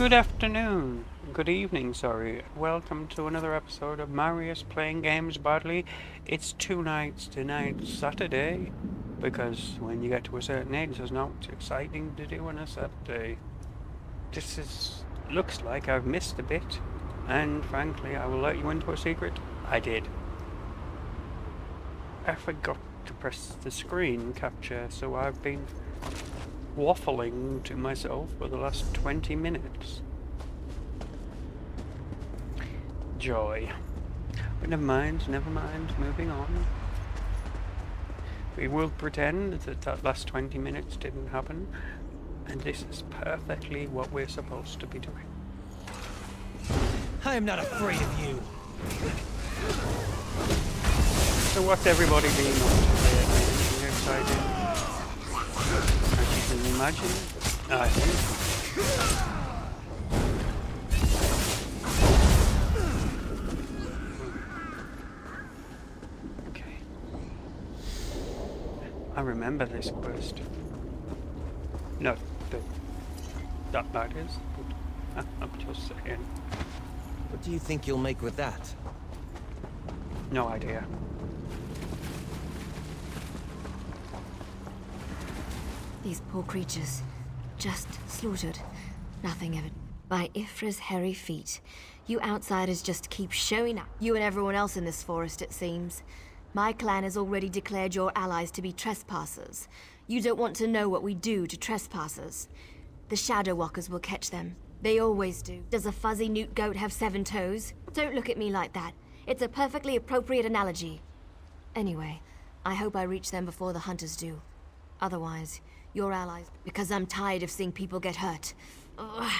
Good afternoon. Good evening, sorry. Welcome to another episode of Marius Playing Games Badly. It's two nights tonight, Saturday, because when you get to a certain age, there's not much exciting to do on a Saturday. Looks like I've missed a bit, and frankly, I will let you into a secret. I did. I forgot to press the screen capture, so I've been waffling to myself for the last 20 minutes. Joy. But never mind, moving on. We will pretend that last 20 minutes didn't happen, and this is perfectly what we're supposed to be doing. I am not afraid of you. So what's everybody being up to today? Anything exciting? As you can imagine, I think. Okay. I remember this quest. No, that is. But I'm just saying. What do you think you'll make with that? No idea. These poor creatures, just slaughtered. Nothing ever. By Ifra's hairy feet. You outsiders just keep showing up. You and everyone else in this forest, it seems. My clan has already declared your allies to be trespassers. You don't want to know what we do to trespassers. The Shadow Walkers will catch them. They always do. Does a fuzzy newt goat have 7 toes? Don't look at me like that. It's a perfectly appropriate analogy. Anyway, I hope I reach them before the hunters do. Otherwise, your allies, because I'm tired of seeing people get hurt. Ugh.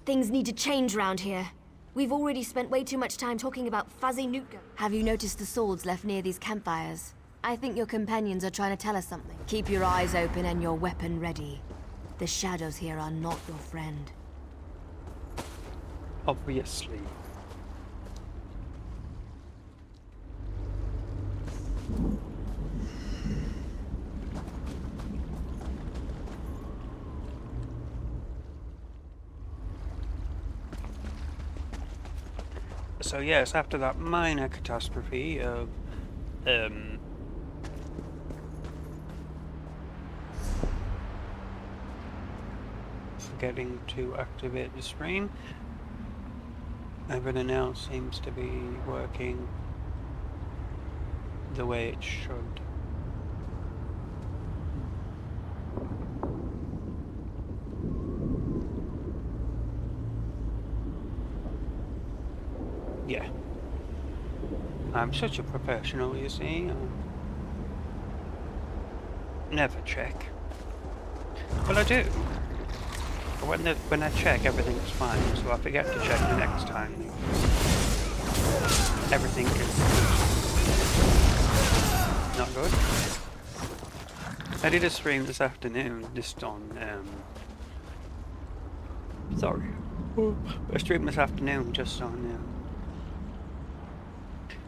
Things need to change round here. We've already spent way too much time talking about fuzzy newt goat. Have you noticed the swords left near these campfires? I think your companions are trying to tell us something. Keep your eyes open and your weapon ready. The shadows here are not your friend. Obviously. So yes, after that minor catastrophe of forgetting to activate the screen, everything now seems to be working the way it should. Yeah. I'm such a professional, you see. Never check. Well, I do. But when I check, everything's fine, so I forget to check the next time. Everything is not good. I did a stream this afternoon, just on, sorry. I streamed this afternoon just on,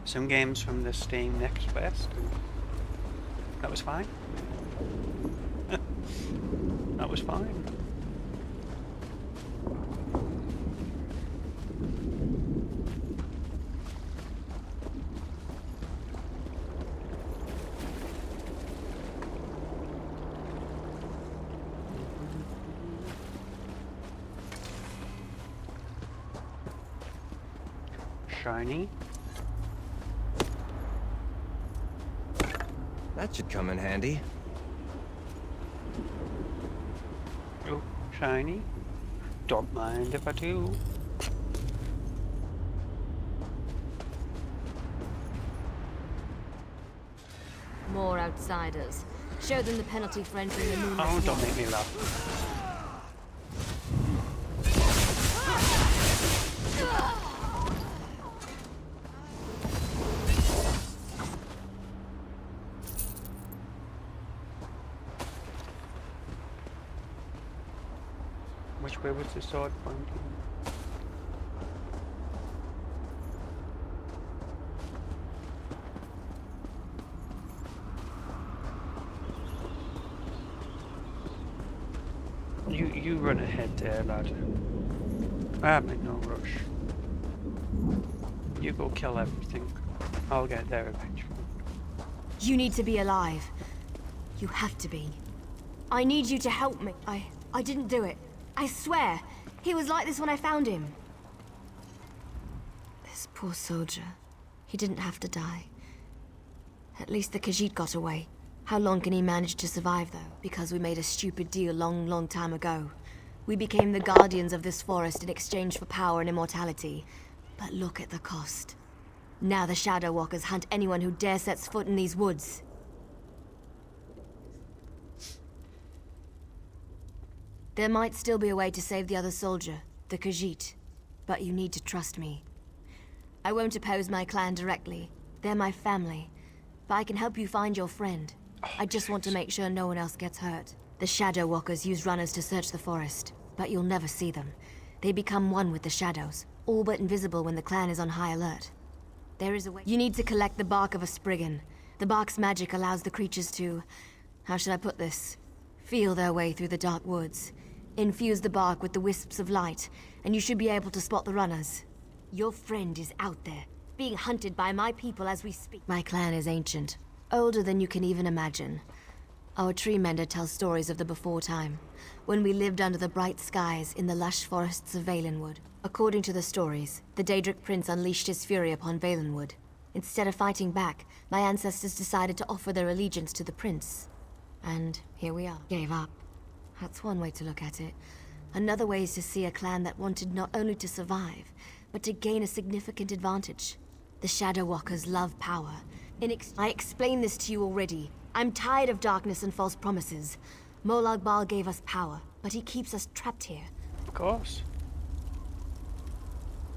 some games from the Steam Next Fest, and that was fine. That was fine. Shiny. That should come in handy. Oh, shiny. Don't mind if I do. More outsiders. Show them the penalty for entering the moonlit Oh, don't swamp. make me laugh. Which way was the sword pointing? You run ahead there, lad. I'm in no rush. You go kill everything. I'll get there eventually. You need to be alive. You have to be. I need you to help me. I didn't do it. I swear. He was like this when I found him. This poor soldier. He didn't have to die. At least the Khajiit got away. How long can he manage to survive, though? Because we made a stupid deal long time ago. We became the guardians of this forest in exchange for power and immortality. But look at the cost. Now the Shadow Walkers hunt anyone who dare sets foot in these woods. There might still be a way to save the other soldier, the Khajiit. But you need to trust me. I won't oppose my clan directly. They're my family. But I can help you find your friend. I just want to make sure no one else gets hurt. The Shadow Walkers use runners to search the forest, but you'll never see them. They become one with the shadows, all but invisible when the clan is on high alert. There is a way. You need to collect the bark of a Spriggan. The bark's magic allows the creatures to... how should I put this? Feel their way through the dark woods. Infuse the bark with the wisps of light, and you should be able to spot the runners. Your friend is out there, being hunted by my people as we speak. My clan is ancient, older than you can even imagine. Our tree mender tells stories of the before time, when we lived under the bright skies in the lush forests of Valenwood. According to the stories, the Daedric prince unleashed his fury upon Valenwood. Instead of fighting back, my ancestors decided to offer their allegiance to the prince. And here we are. Gave up. That's one way to look at it. Another way is to see a clan that wanted not only to survive, but to gain a significant advantage. The Shadow Walkers love power. I explained this to you already. I'm tired of darkness and false promises. Molag Bal gave us power, but he keeps us trapped here. Of course.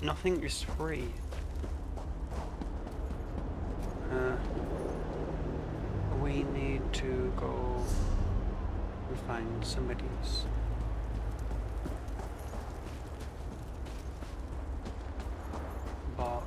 Nothing is free. We need to go and find somebody's. Bark.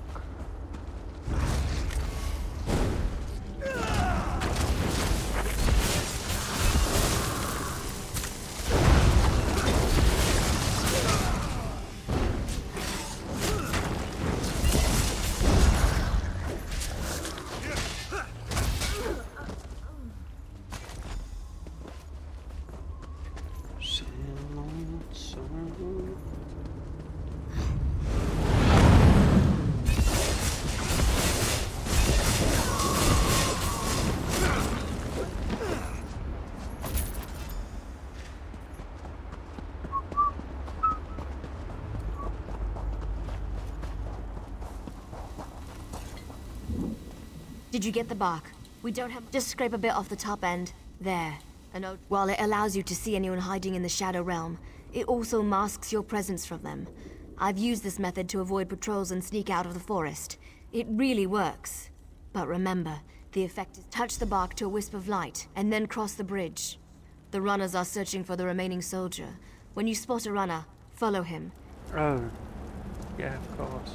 Did you get the bark? We don't have... Just scrape a bit off the top end. There. While it allows you to see anyone hiding in the Shadow Realm, it also masks your presence from them. I've used this method to avoid patrols and sneak out of the forest. It really works. But remember, the effect is touch the bark to a wisp of light, and then cross the bridge. The runners are searching for the remaining soldier. When you spot a runner, follow him. Oh. Yeah, of course.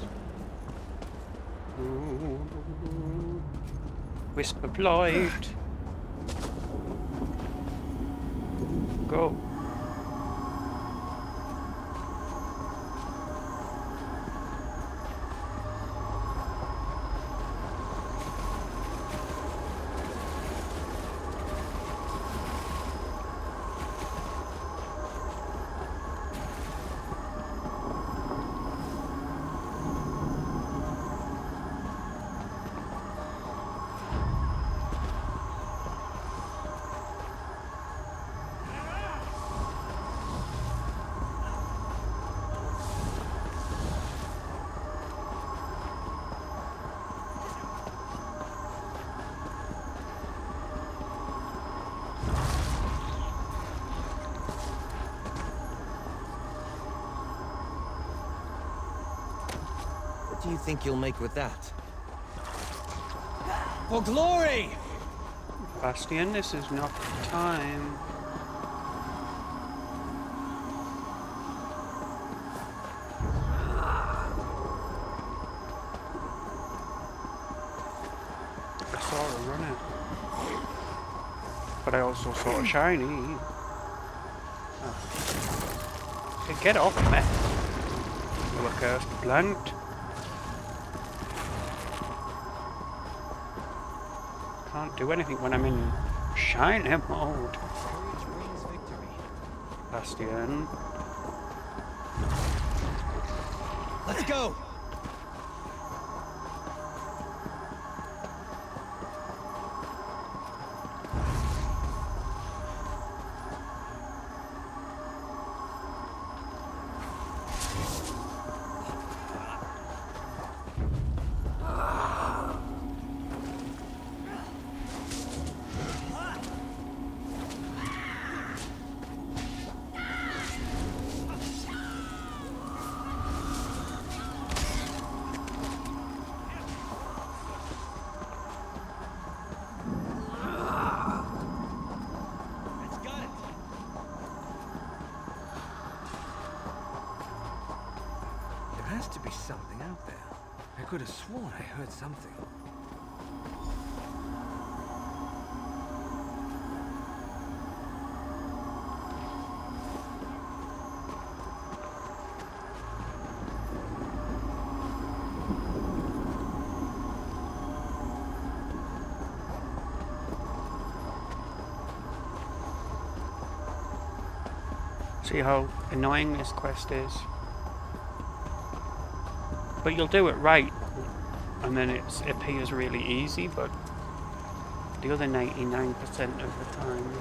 Wisp of light. Go. What do you think you'll make with that? For glory! Bastian, this is not the time. I saw her run it. But I also saw a shiny. Oh. Okay, get off me. to a cursed plant. Can't do anything when I'm in shiner mode. Courage brings victory. Bastion. Let's go! There has to be something out there. I could have sworn I heard something. See how annoying this quest is? But you'll do it right, and then it appears really easy, but the other 99% of the time...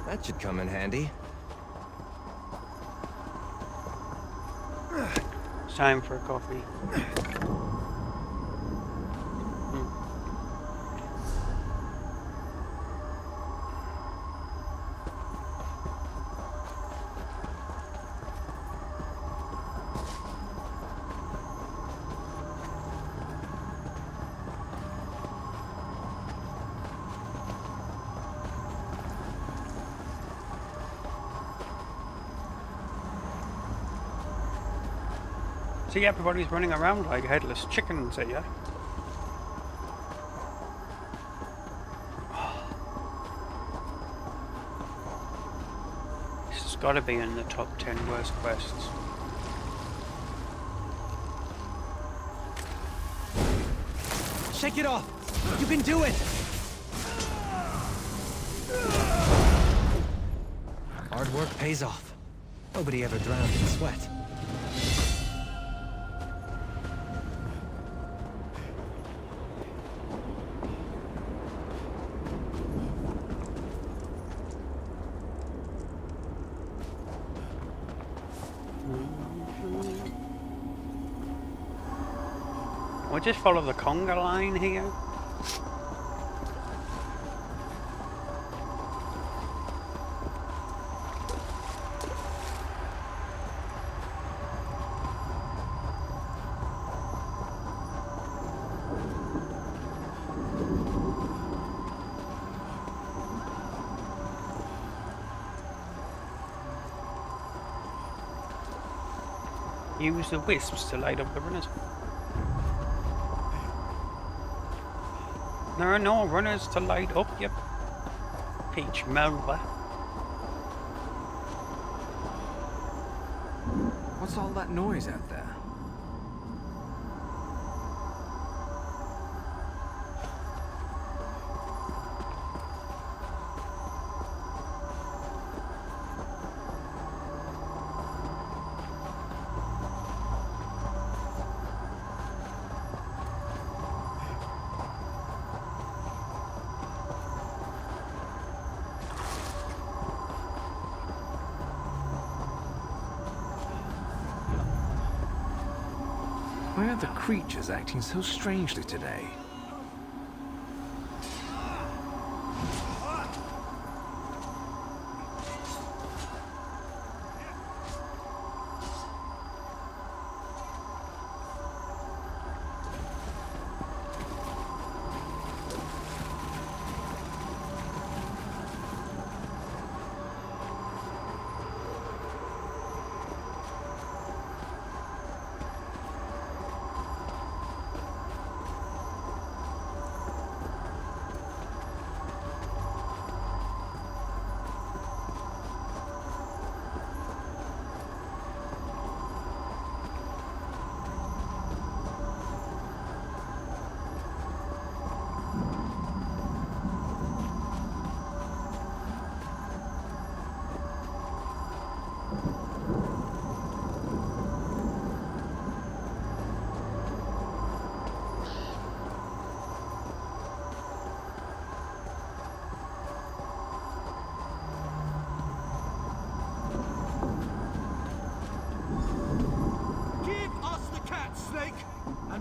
That should come in handy. It's time for a coffee. See, everybody's running around like headless chickens here. This has got to be in the top 10 worst quests. Shake it off! You can do it! Hard work pays off. Nobody ever drowned in sweat. We'll just follow the conga line here. Use the wisps to light up the runners. There are no runners to light up, you peach melba. What's all that noise out there? Why are the creatures acting so strangely today?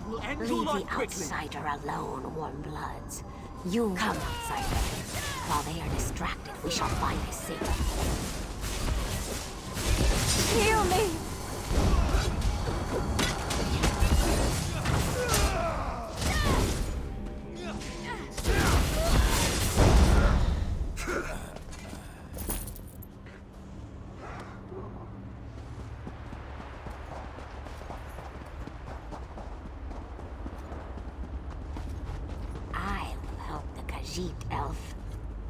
Leave the outsider alone, warm bloods. You come, outsider. While they are distracted, we shall find his secret. Heal me! I will help the Khajiit elf.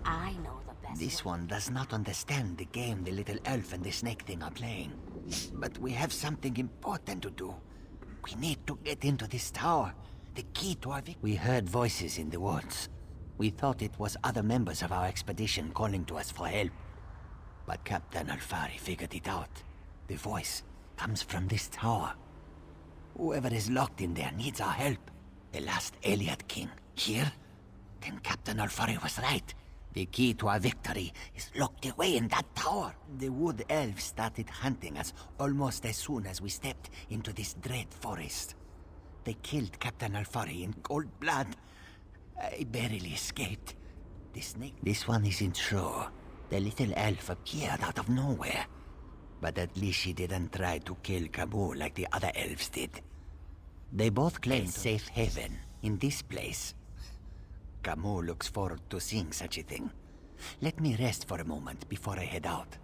I know the best. This one does not understand the game the little elf and the snake thing are playing. But we have something important to do. We need to get into this tower. The key to our We heard voices in the woods. We thought it was other members of our expedition calling to us for help. But Captain Alfari figured it out. The voice comes from this tower. Whoever is locked in there needs our help. The last Elliot King. Here? Then Captain Alfari was right. The key to our victory is locked away in that tower. The wood elves started hunting us almost as soon as we stepped into this dread forest. They killed Captain Alfari in cold blood. I barely escaped. The snake... This one isn't sure. The little elf appeared out of nowhere. But at least she didn't try to kill Camus like the other elves did. They both claim safe haven in this place. Camus looks forward to seeing such a thing. Let me rest for a moment before I head out.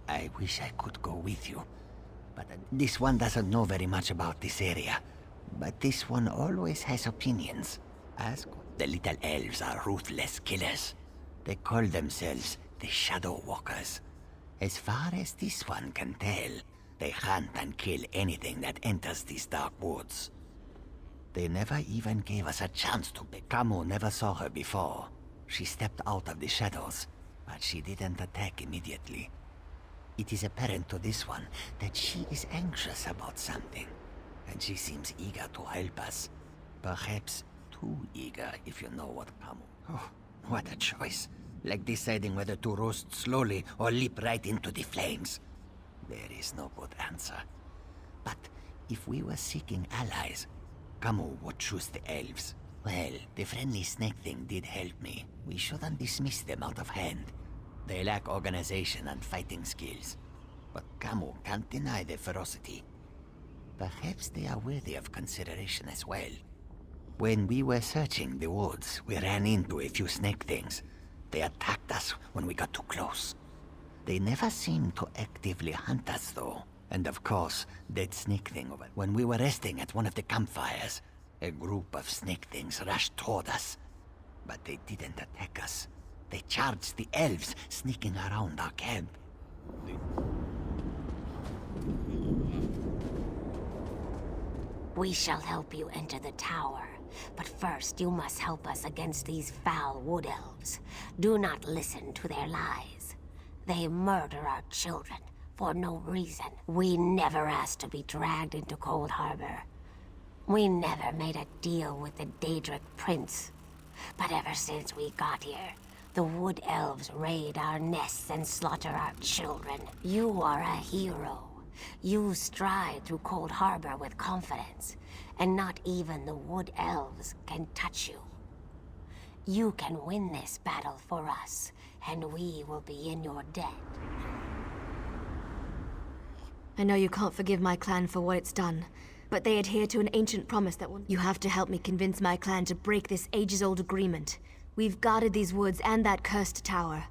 I wish I could go with you, but this one doesn't know very much about this area. But this one always has opinions. Ask. The little elves are ruthless killers. They call themselves the Shadow Walkers. As far as this one can tell, they hunt and kill anything that enters these dark woods. They never even gave us a chance to pick. Camus never saw her before. She stepped out of the shadows, but she didn't attack immediately. It is apparent to this one that she is anxious about something, and she seems eager to help us. Perhaps too eager, if you know what Camus... Oh, what a choice. Like deciding whether to roast slowly or leap right into the flames. There is no good answer. But if we were seeking allies, Camus would choose the elves. Well, the friendly snake thing did help me. We shouldn't dismiss them out of hand. They lack organization and fighting skills. But Camus can't deny their ferocity. Perhaps they are worthy of consideration as well. When we were searching the woods, we ran into a few snake things. They attacked us when we got too close. They never seemed to actively hunt us, though. And of course, that snake thing over. When we were resting at one of the campfires, a group of snake things rushed toward us. But they didn't attack us. They charged the elves sneaking around our camp. We shall help you enter the tower. But first, you must help us against these foul wood elves. Do not listen to their lies. They murder our children for no reason. We never asked to be dragged into Cold Harbor. We never made a deal with the Daedric Prince. But ever since we got here, the wood elves raid our nests and slaughter our children. You are a hero. You stride through Cold Harbor with confidence, and not even the wood elves can touch you. You can win this battle for us, and we will be in your debt. I know you can't forgive my clan for what it's done, but they adhere to an ancient promise that will... You have to help me convince my clan to break this ages-old agreement. We've guarded these woods and that cursed tower,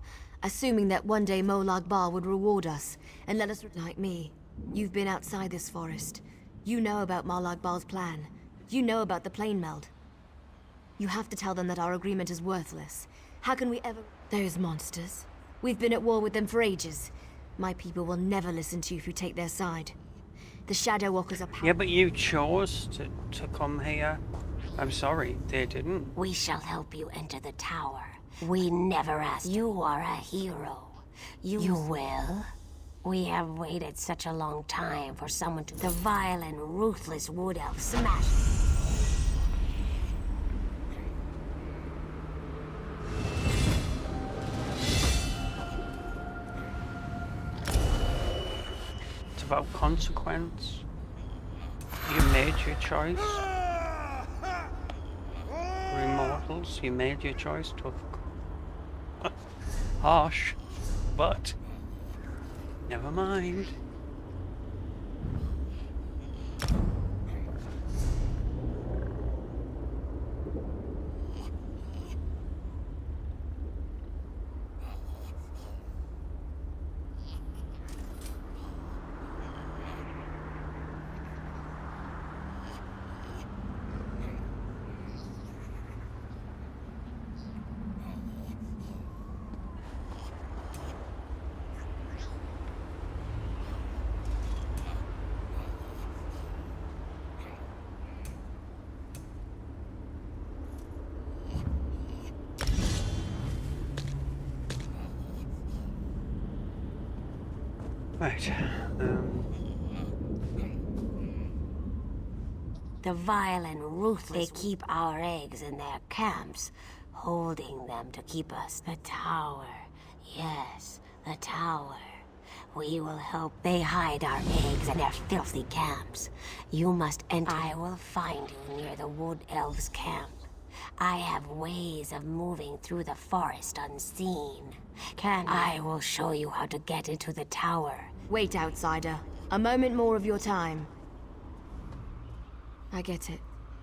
assuming that one day Molag Bal would reward us and let us... Like me, you've been outside this forest. You know about Molag Bal's plan. You know about the plane meld. You have to tell them that our agreement is worthless. How can we ever... Those monsters. We've been at war with them for ages. My people will never listen to you if you take their side. The Shadow Walkers are powerful. Yeah, but you chose to come here. I'm sorry, they didn't. We shall help you enter the tower. We never asked. You are a hero. You will? We have waited such a long time for someone to... The vile and ruthless wood elf smash... It's about consequence. You made your choice. battles. You made your choice, tough. Harsh, but never mind. Right. The vile and ruthless, they keep our eggs in their camps, holding them to keep us. The tower. Yes, the tower. We will help. They hide our eggs in their filthy camps. You must enter. I will find you near the Wood Elves' camp. I have ways of moving through the forest unseen. I will show you how to get into the tower. Wait, outsider. A moment more of your time. I get it.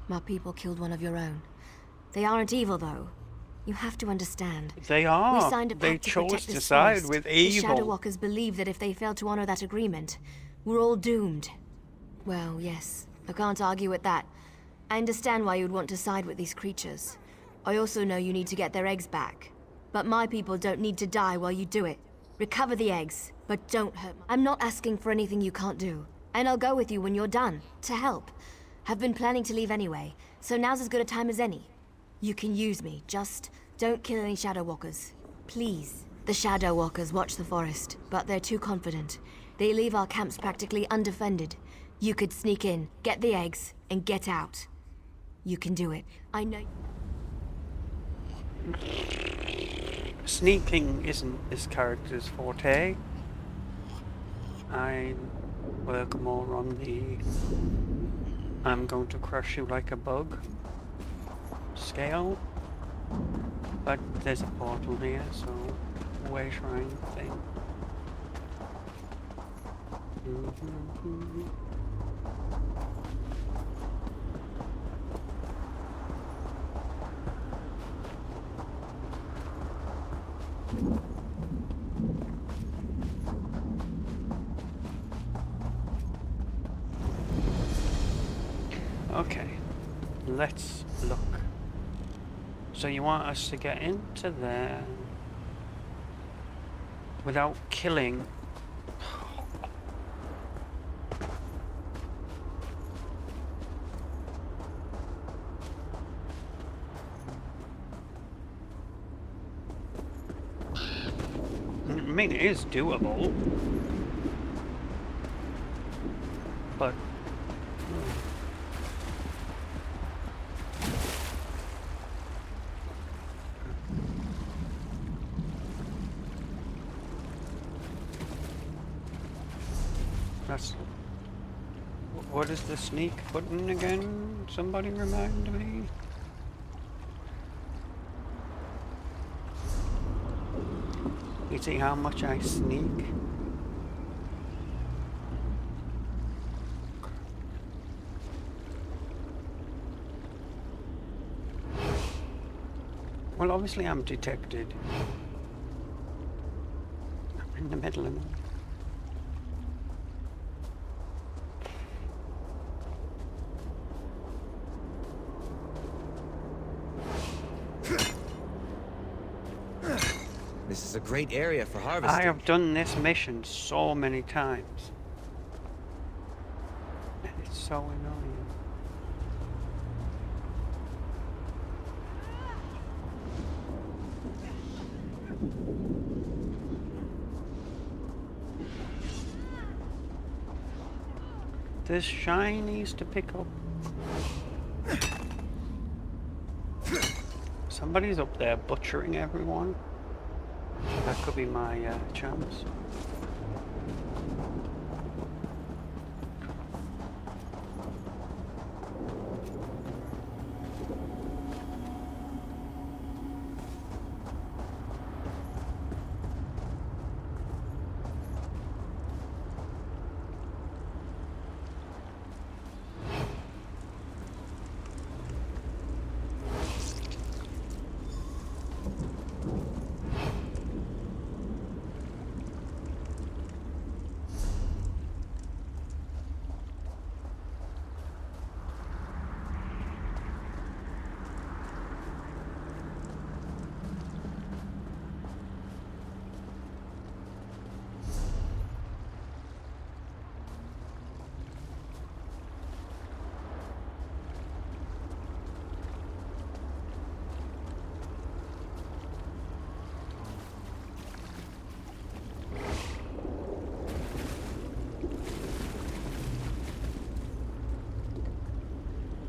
My people killed one of your own. They aren't evil, though. You have to understand. They are. We signed a They pact to chose protect to this side forest. with The evil. Shadow Walkers believe that if they fail to honor that agreement, we're all doomed. Well, yes. I can't argue with that. I understand why you'd want to side with these creatures. I also know you need to get their eggs back. But my people don't need to die while you do it. Recover the eggs, but don't hurt. I'm not asking for anything you can't do. And I'll go with you when you're done, to help. Have been planning to leave anyway, so now's as good a time as any. You can use me, just don't kill any Shadow Walkers. Please. The Shadow Walkers watch the forest, but they're too confident. They leave our camps practically undefended. You could sneak in, get the eggs, and get out. You can do it. I know. Sneaking isn't this character's forte. I work more on the I'm going to crush you like a bug scale. But there's a portal here, so way shrine thing. Okay, let's look. So you want us to get into there without killing? I mean, it is doable, but that's... What is the sneak button again? Somebody remind me? You see how much I sneak? Well, obviously I'm detected. I'm in the middle of it. This is a great area for harvesting. I have done this mission so many times. And it's so annoying. There's shinies to pick up. Somebody's up there butchering everyone. That could be my chance.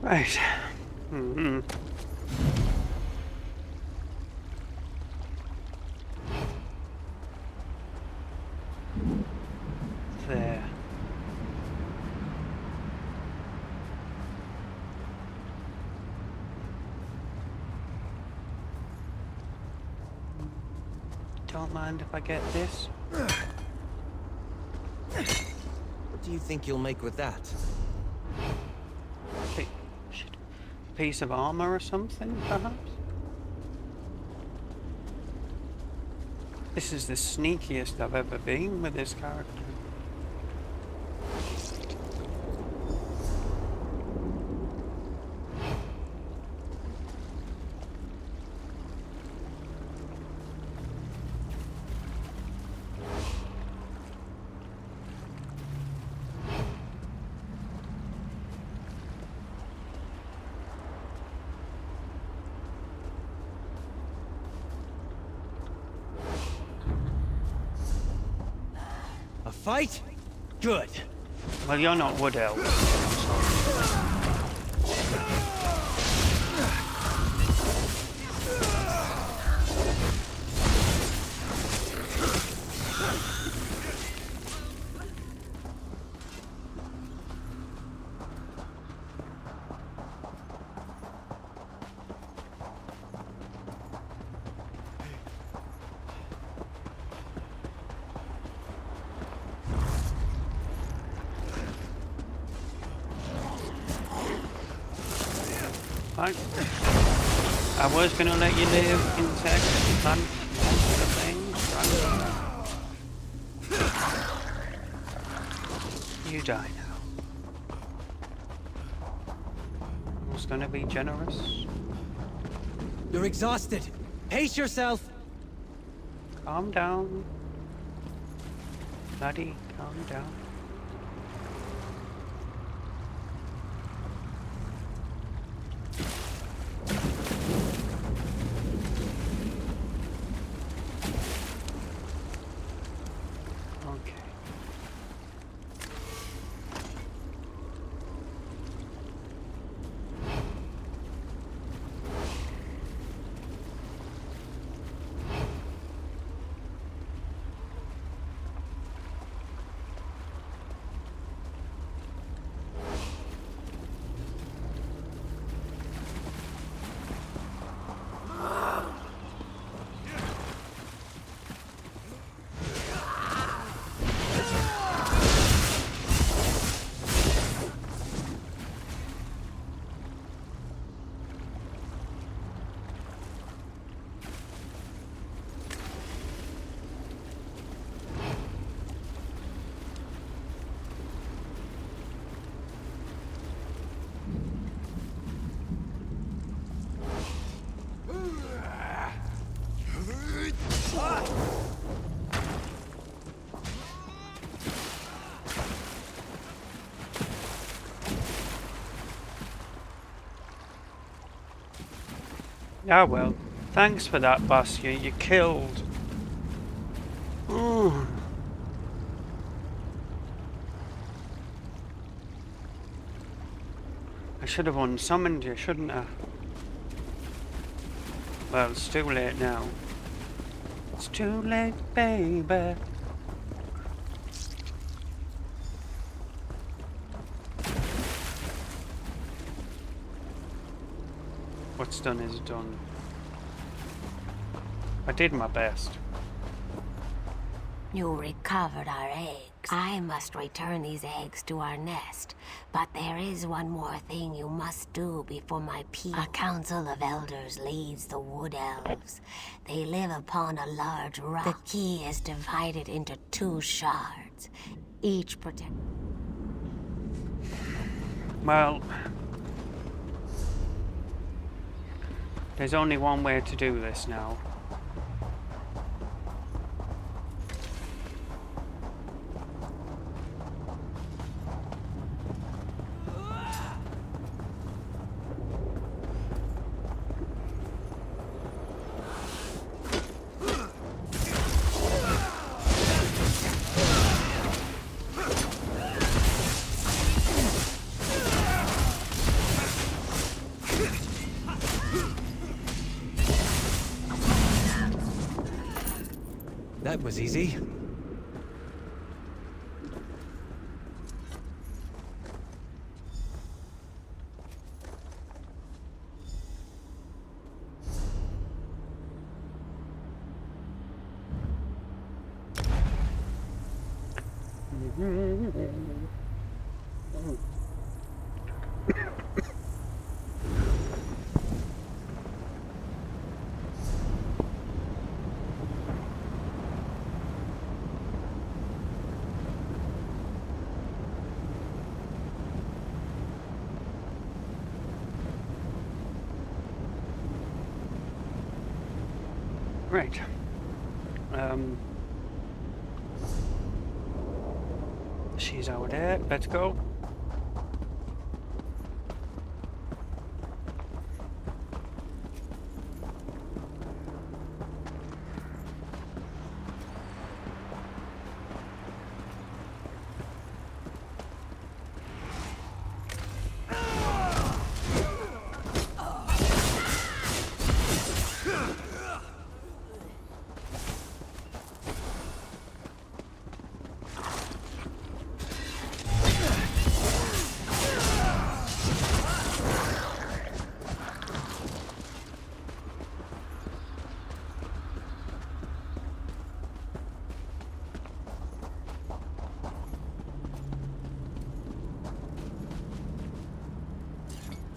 Right. Mm-hmm. There. Don't mind if I get this. What do you think you'll make with that? Shit. Piece of armor or something, perhaps? This is the sneakiest I've ever been with this character. A fight? Good. Well, you're not Wood Elf. I was gonna let you live, insect, plant, sort of things. You die now. I was gonna be generous. You're exhausted. Pace yourself. Calm down. Laddie, calm down. Ah well, thanks for that, boss. You killed. Ooh. I should have unsummoned you, shouldn't I? Well, it's too late now. It's too late, baby. What's done is done. I did my best. You recovered our eggs. I must return these eggs to our nest. But there is one more thing you must do before my people. A council of elders leads the Wood Elves. They live upon a large rock. The key is divided into 2 shards, each protect. Well, there's only one way to do this now. was easy. Right. She's out there. Let's go.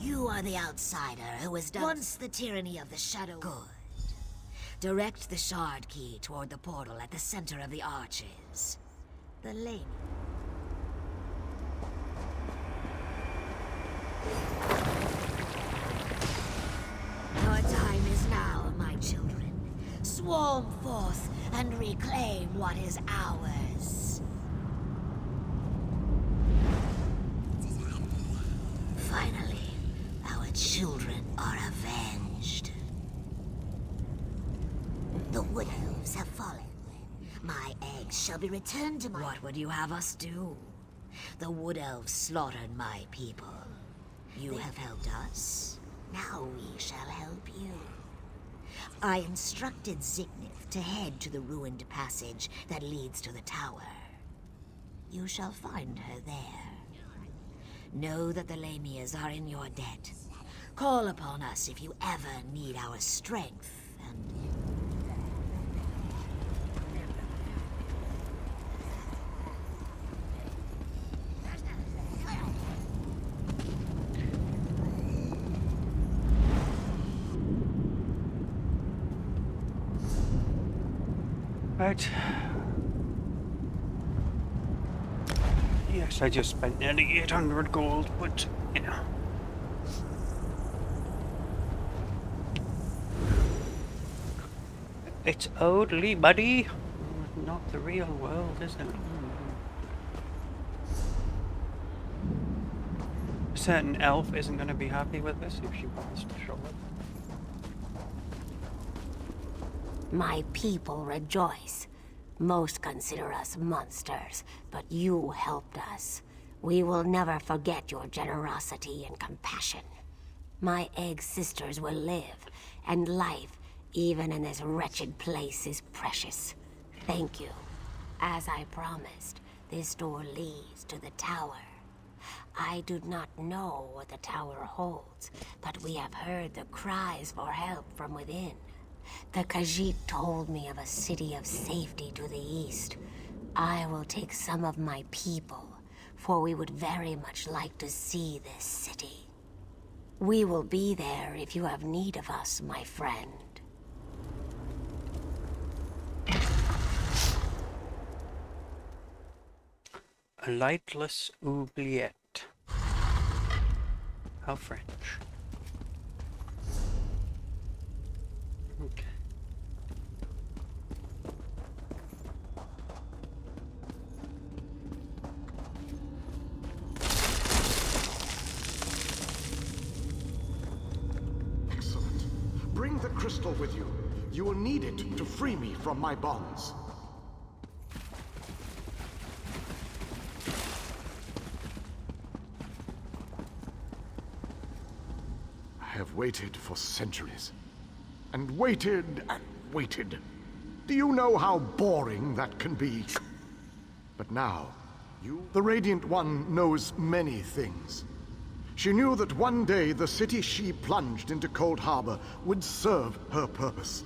You are the outsider who has done once the tyranny of the Shadow. Good. Direct the shard key toward the portal at the center of the arches. The lane. Your time is now, my children. Swarm forth and reclaim what is ours. Finally, our children are avenged. The Wood Elves have fallen. My eggs shall be returned to my... What would you have us do? The Wood Elves slaughtered my people. You have helped us. Now we shall help you. I instructed Zignith to head to the ruined passage that leads to the tower. You shall find her there. Know that the Lamias are in your debt. Call upon us if you ever need our strength, and... Right. Yes, I just spent nearly 800 gold, but, you know. It's oddly, buddy. Not the real world, is it? A certain elf isn't going to be happy with this if she wants to show it. My people rejoice. Most consider us monsters, but you helped us. We will never forget your generosity and compassion. My egg sisters will live, and life, even in this wretched place, is precious. Thank you. As I promised, this door leads to the tower. I do not know what the tower holds, but we have heard the cries for help from within. The Khajiit told me of a city of safety to the east. I will take some of my people, for we would very much like to see this city. We will be there if you have need of us, my friend. A lightless oubliette. How French. Okay. Excellent. Bring the crystal with you. You will need it to free me from my bonds. I have waited for centuries. And waited and waited. Do you know how boring that can be? But now, the Radiant One, knows many things. She knew that one day the city she plunged into Cold Harbor would serve her purpose.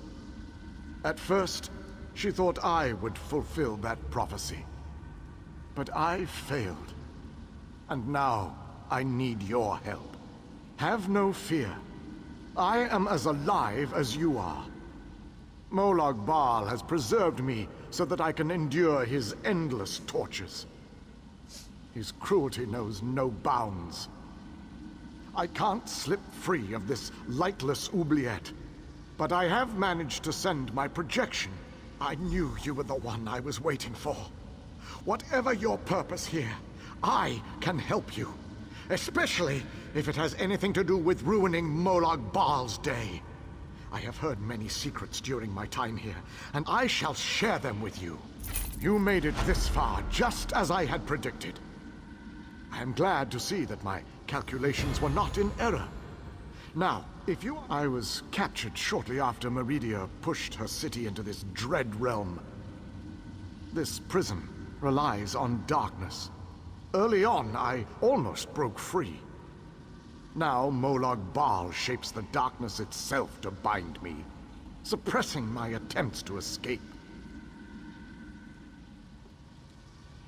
At first, she thought I would fulfill that prophecy. But I failed. And now, I need your help. Have no fear. I am as alive as you are. Molag Bal has preserved me so that I can endure his endless tortures. His cruelty knows no bounds. I can't slip free of this lightless oubliette, but I have managed to send my projection. I knew you were the one I was waiting for. Whatever your purpose here, I can help you. Especially if it has anything to do with ruining Molag Bal's day. I have heard many secrets during my time here, and I shall share them with you. You made it this far, just as I had predicted. I am glad to see that my calculations were not in error. Now, if you... I was captured shortly after Meridia pushed her city into this dread realm. This prison relies on darkness. Early on, I almost broke free. Now, Molag Bal shapes the darkness itself to bind me, suppressing my attempts to escape.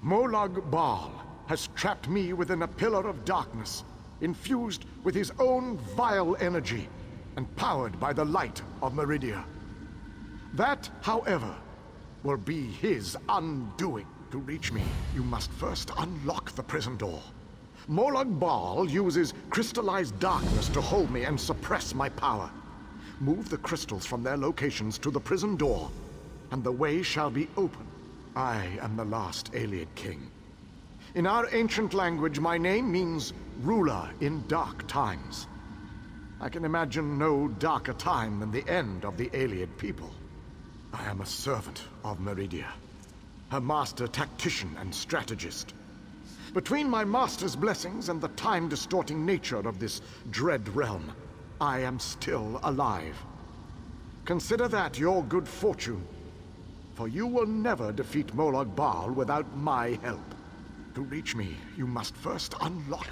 Molag Bal has trapped me within a pillar of darkness, infused with his own vile energy, and powered by the light of Meridia. That, however, will be his undoing. To reach me, you must first unlock the prison door. Molag Bal uses crystallized darkness to hold me and suppress my power. Move the crystals from their locations to the prison door, and the way shall be open. I am the last Ayleid king. In our ancient language, my name means ruler in dark times. I can imagine no darker time than the end of the Ayleid people. I am a servant of Meridia, her master tactician and strategist. Between my master's blessings and the time-distorting nature of this dread realm, I am still alive. Consider that your good fortune, for you will never defeat Molag Bal without my help. To reach me, you must first unlock...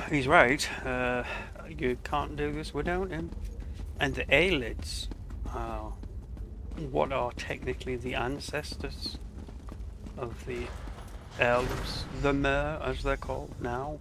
He's right. You can't do this without him. And the Ayleids are what are technically the ancestors of the elves, the Mer, as they're called now.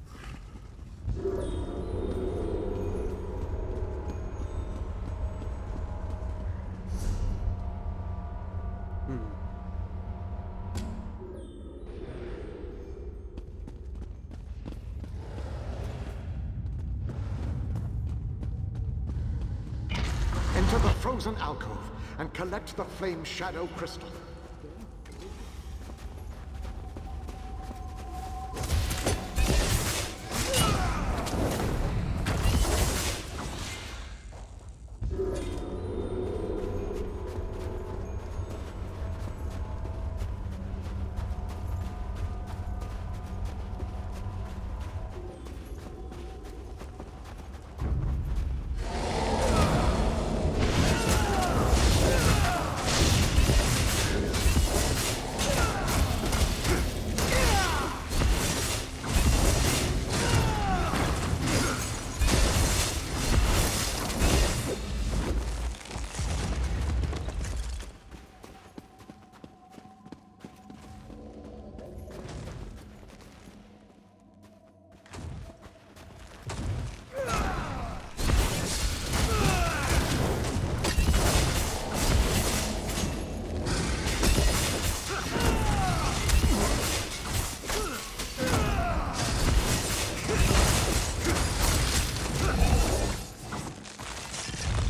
Enter the frozen alcove and collect the Flame Shadow Crystal.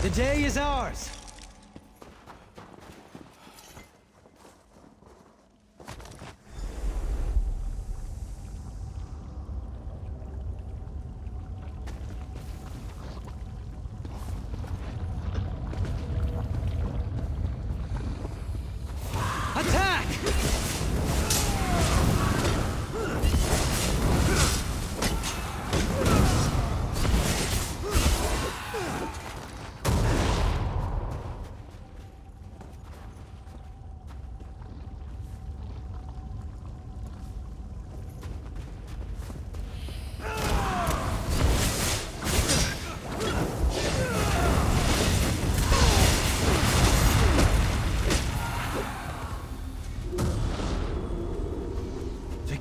The day is ours! Attack!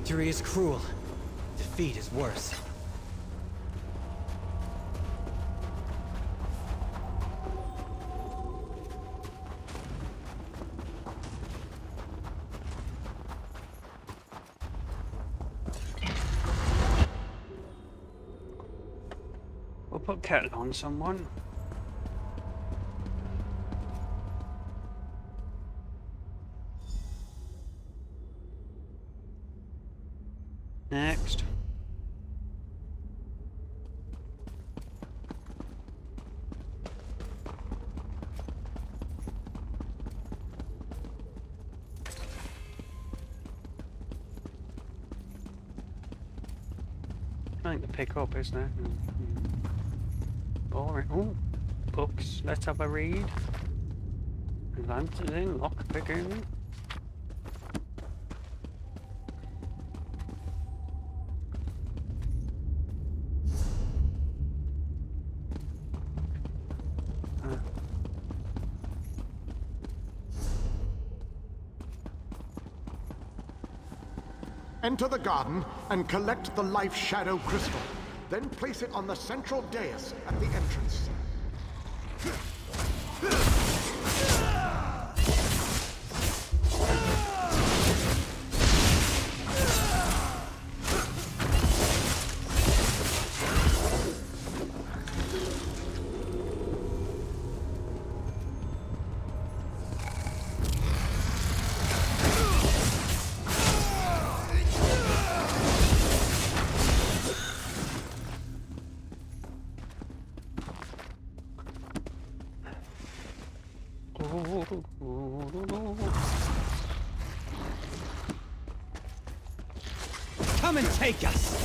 Victory is cruel. Defeat is worse. We'll put kettle on someone. Next. Something to pick up, isn't there? Boring. Oh, books. Let's have a read. Advances in lockpicking. Enter the garden and collect the Life Shadow Crystal. Then place it on the central dais at the entrance. Come and take us!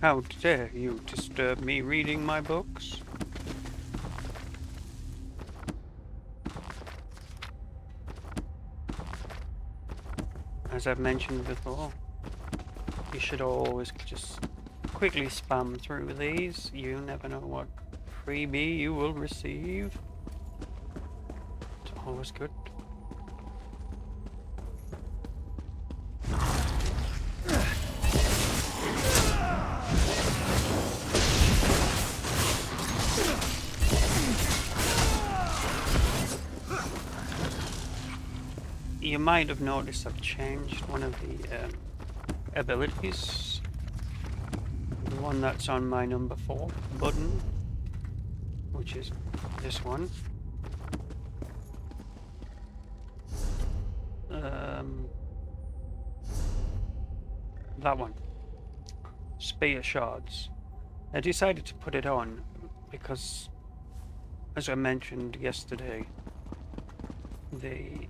How dare you disturb me reading my books? As I've mentioned before, you should always just quickly spam through these. You never know what freebie you will receive. It's always good. You might have noticed I've changed one of the abilities. The one that's on my number 4 button, which is this one. That one. Spear Shards. I decided to put it on because, as I mentioned yesterday, the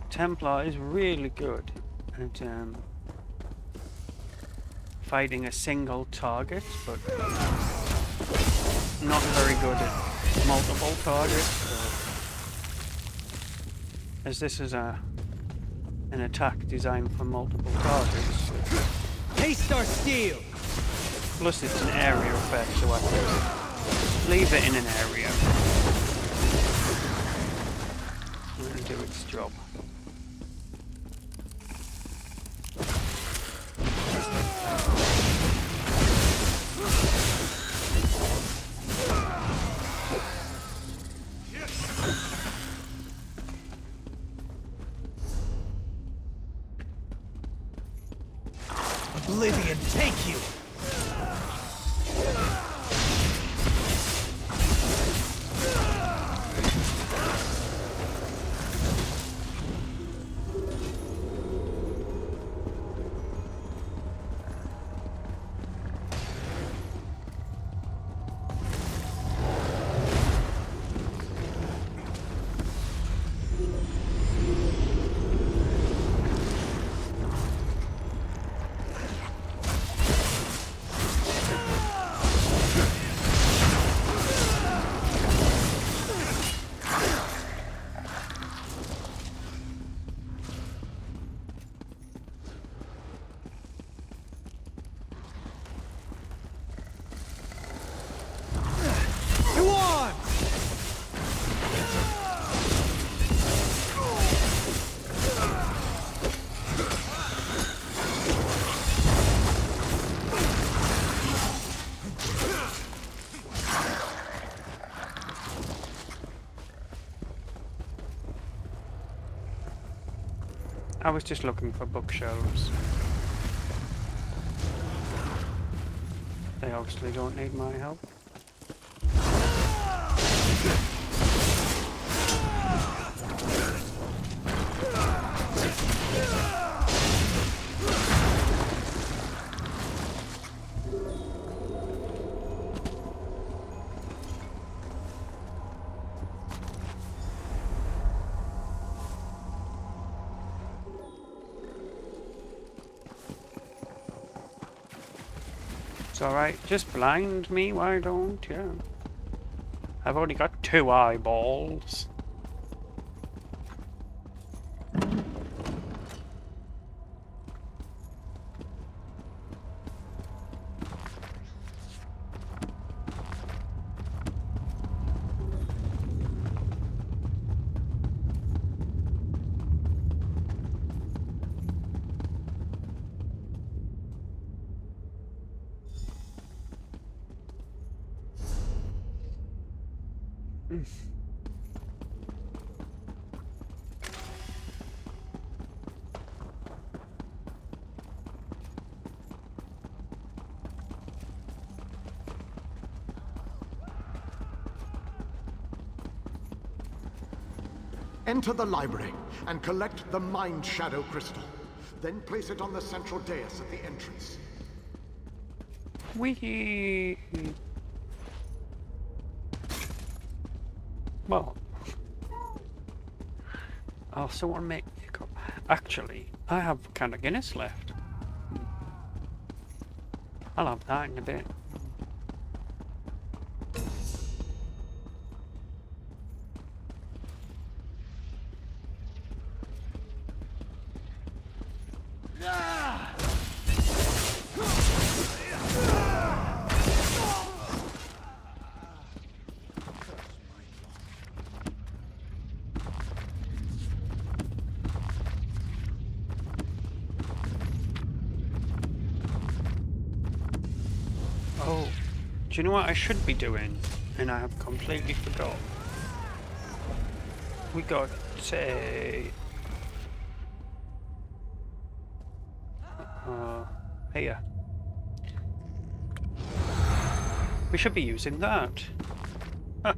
Templar is really good at fighting a single target, but not very good at multiple targets. So, as this is an attack designed for multiple targets, Haste our steel! plus it's an area effect, so I can leave it in an area and do its job. Oblivion, take you! I was just looking for bookshelves. They obviously don't need my help. It's alright, just blind me, why don't you? I've only got 2 eyeballs. Enter the library and collect the Mind Shadow Crystal. Then place it on the central dais at the entrance. Wee. Well, I also want to make. Actually, I have a can of Guinness left. I'll have that in a bit. Oh, do you know what I should be doing? And I have completely forgot. We got here. We should be using that. Oh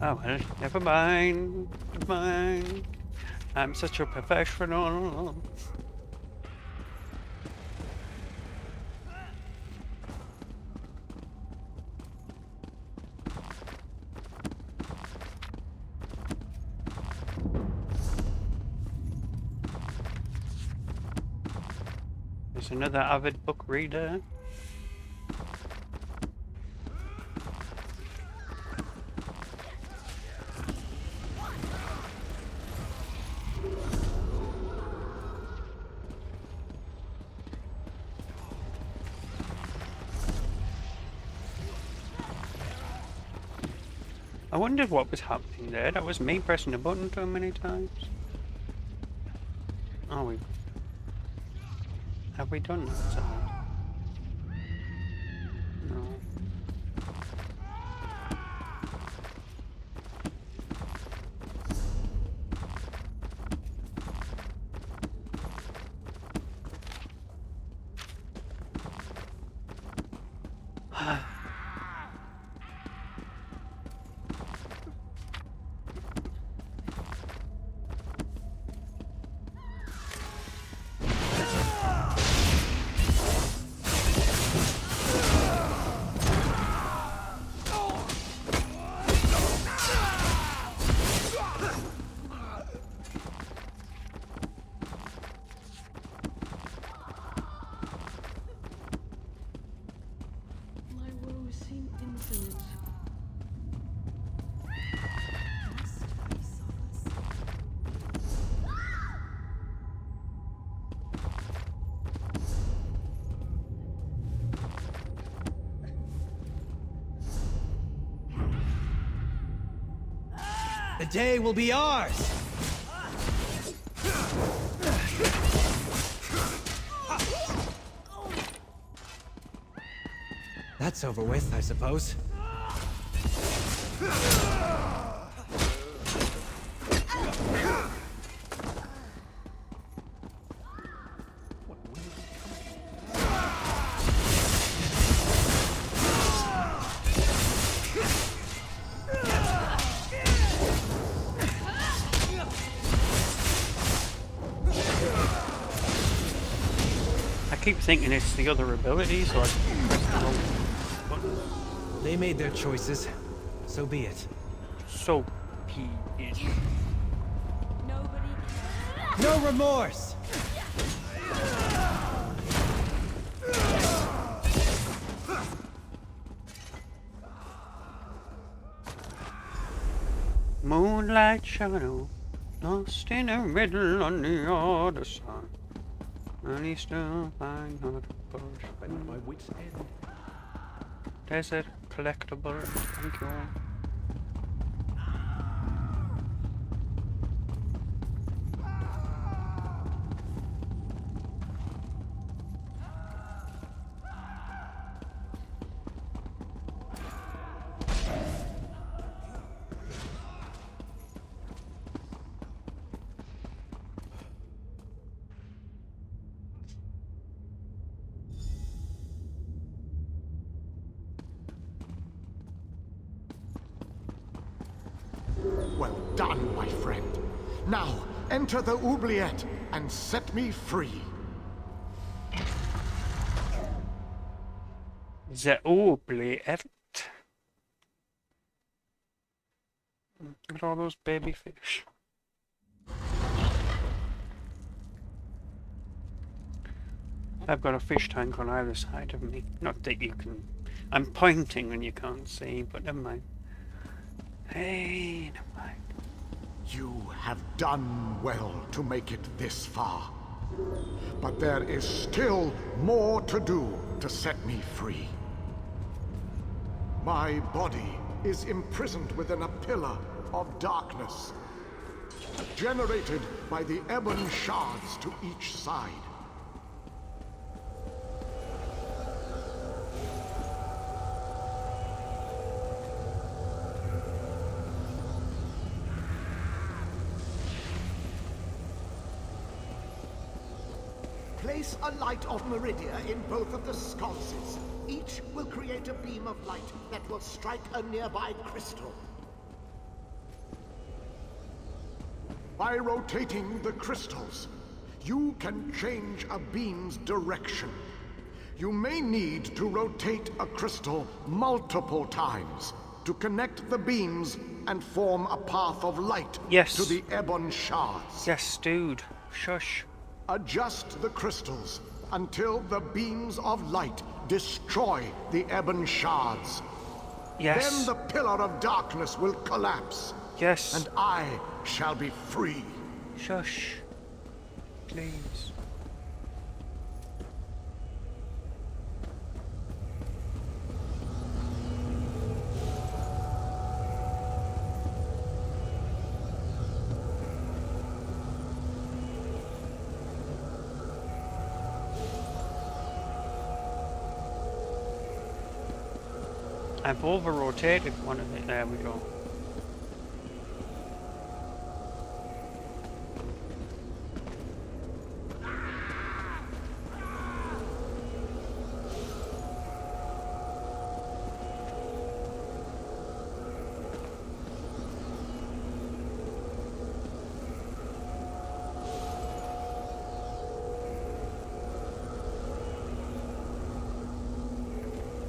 well, never mind. Never mind. I'm such a professional. There's another avid book reader. I wondered what was happening there. That was me pressing a button too many times. Oh, have we done that side? No. My woes seem infinite. The day will be ours! That's over with, I suppose. keep thinking it's the other ability, so I press the wrong button. They made their choices. So be it. So he is. No remorse! Moonlight shadow, lost in the middle on the other side. And he still find not a bush. At my wit's end. Desert collectible, thank you. Well done, my friend. Now, enter the oubliette and set me free. The oubliette. Look at all those baby fish. I've got a fish tank on either side of me. Not that you can... I'm pointing and you can't see, but never mind. Hey, never mind. You have done well to make it this far. But there is still more to do to set me free. My body is imprisoned within a pillar of darkness, generated by the ebon shards to each side. Place a light of Meridia in both of the sconces. Each will create a beam of light that will strike a nearby crystal. By rotating the crystals, you can change a beam's direction. You may need to rotate a crystal multiple times to connect the beams and form a path of light to the ebon shards. Yes, dude. Shush. Adjust the crystals until the beams of light destroy the ebon shards. Yes. Then the pillar of darkness will collapse. Yes. And I shall be free. Shush. Please. I've over-rotated one of it. There we go.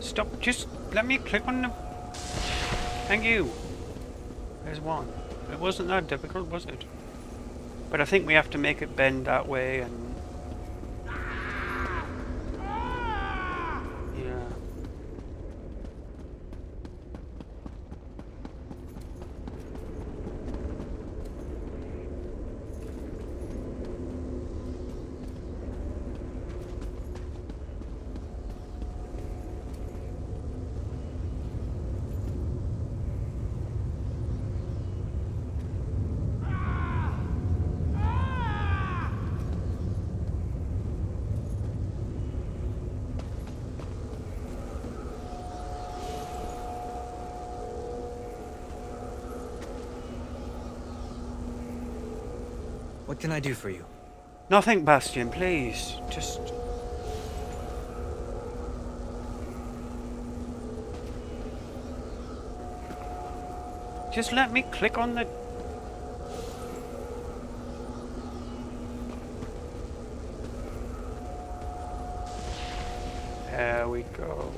Stop, just let me click on the... Thank you. There's one. It wasn't that difficult, was it? But I think we have to make it bend that way and... Yeah. What can I do for you? Nothing, Bastion, please. Just... Just let me click on the... go.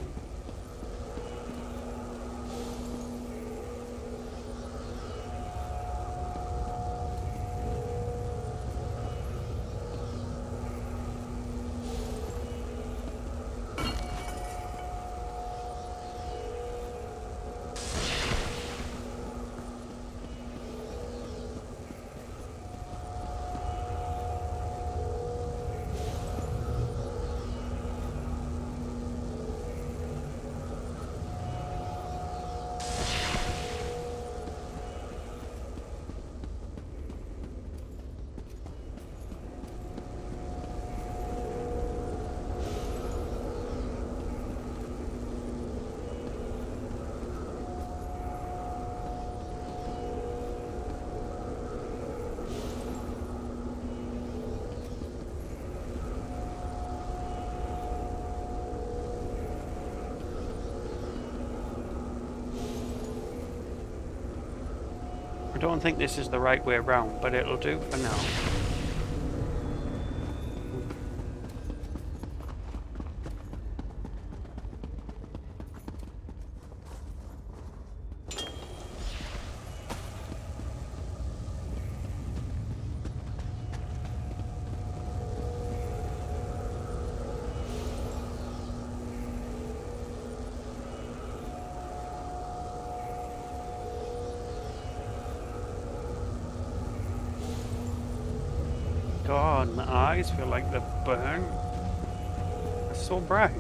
I don't think this is the right way around, but it'll do for now. God, my eyes feel like they're burned. They're so bright.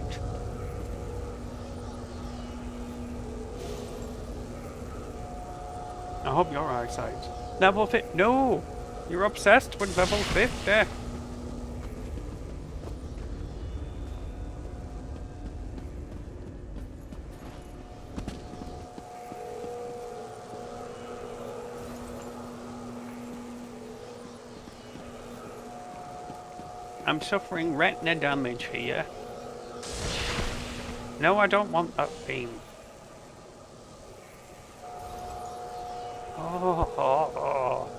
I hope your eyesight. Level 50. No! You're obsessed with level 50. I'm suffering retina damage here. No, I don't want that beam. Oh.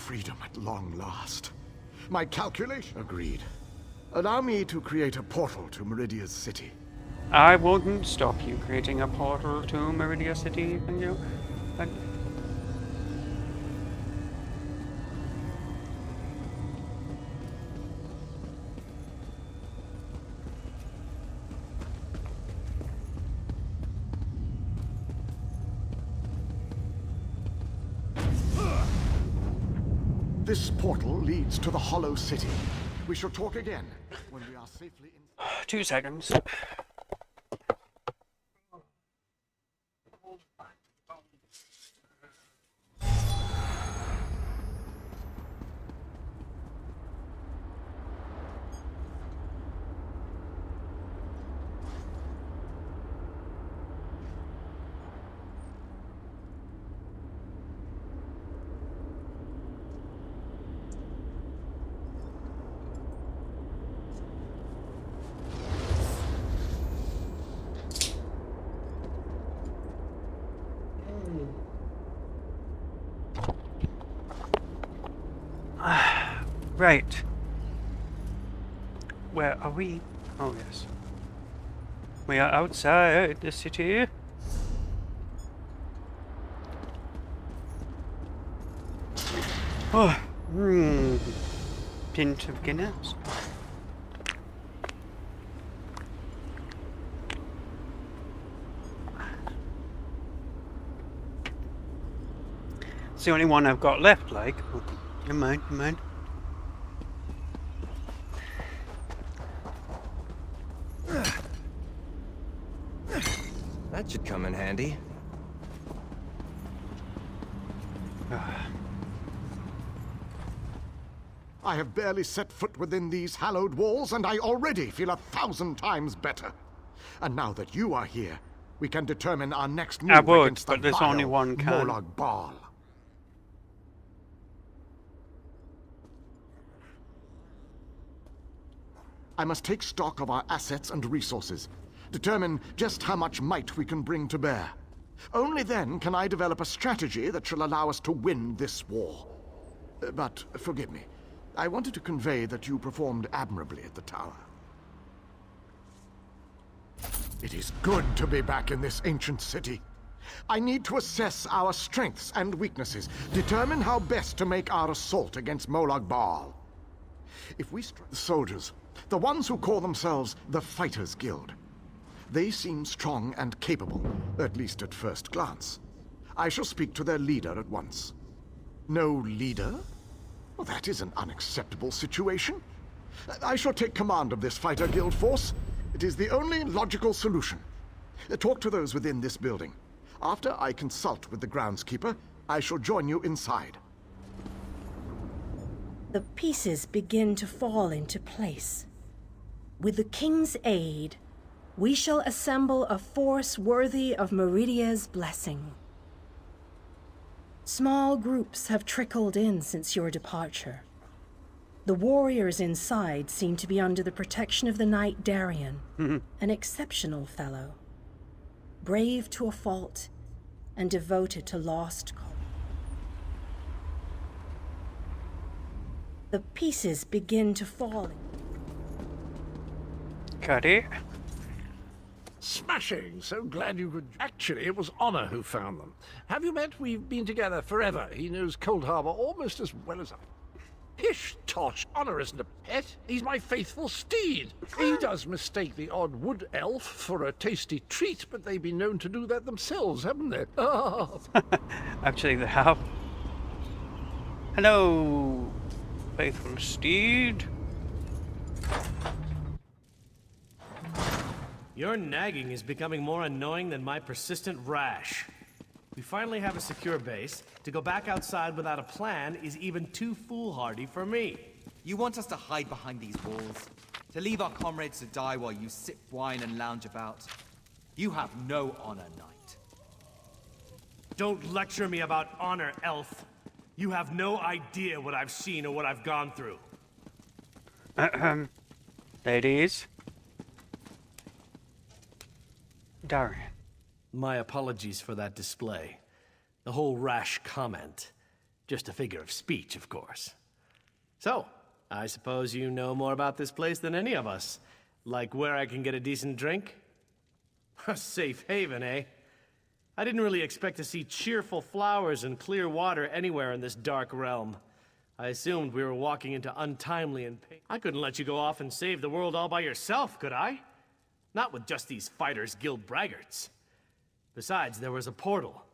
Freedom at long last. My calculation agreed. Allow me to create a portal to Meridia's city. I wouldn't stop you creating a portal to Meridia City, can you? This portal leads to the Hollow City. We shall talk again when we are safely in. 2 seconds. Right. Where are we? Oh, yes. We are outside the city. Oh. pint of Guinness. It's the only one I've got left, like. Never mind, never mind. That should come in handy. I have barely set foot within these hallowed walls, and I already feel 1,000 times better. And now that you are here, we can determine our next move I would, against the but there's only one can. Molag Bal. I must take stock of our assets and resources, determine just how much might we can bring to bear. Only then can I develop a strategy that shall allow us to win this war. But forgive me, I wanted to convey that you performed admirably at the tower. It is good to be back in this ancient city. I need to assess our strengths and weaknesses, determine how best to make our assault against Molag Bal. If we strike the soldiers, the ones who call themselves the Fighters Guild, they seem strong and capable, at least at first glance. I shall speak to their leader at once. No leader? Well, that is an unacceptable situation. I shall take command of this Fighter Guild force. It is the only logical solution. Talk to those within this building. After I consult with the groundskeeper, I shall join you inside. The pieces begin to fall into place. With the King's aid, we shall assemble a force worthy of Meridia's blessing. Small groups have trickled in since your departure. The warriors inside seem to be under the protection of the Knight Darian, an exceptional fellow, brave to a fault and devoted to lost cause. The pieces begin to fall. Got it. Smashing! So glad you could... Actually, it was Honor who found them. Have you met? We've been together forever. He knows Cold Harbor almost as well as I. Pish tosh! Honor isn't a pet. He's my faithful steed. He does mistake the odd wood elf for a tasty treat, but they've been known to do that themselves, haven't they? Actually, they have. Hello, faithful steed. Your nagging is becoming more annoying than my persistent rash. We finally have a secure base. To go back outside without a plan is even too foolhardy for me. You want us to hide behind these walls? To leave our comrades to die while you sip wine and lounge about? You have no honor, knight. Don't lecture me about honor, elf. You have no idea what I've seen or what I've gone through. Ladies. Darian. My apologies for that display. The whole rash comment. Just a figure of speech, of course. So, I suppose you know more about this place than any of us. Like where I can get a decent drink? A safe haven, eh? I didn't really expect to see cheerful flowers and clear water anywhere in this dark realm. I assumed we were walking into untimely and pain. I couldn't let you go off and save the world all by yourself, could I? Not with just these Fighters Guild braggarts. Besides, there was a portal.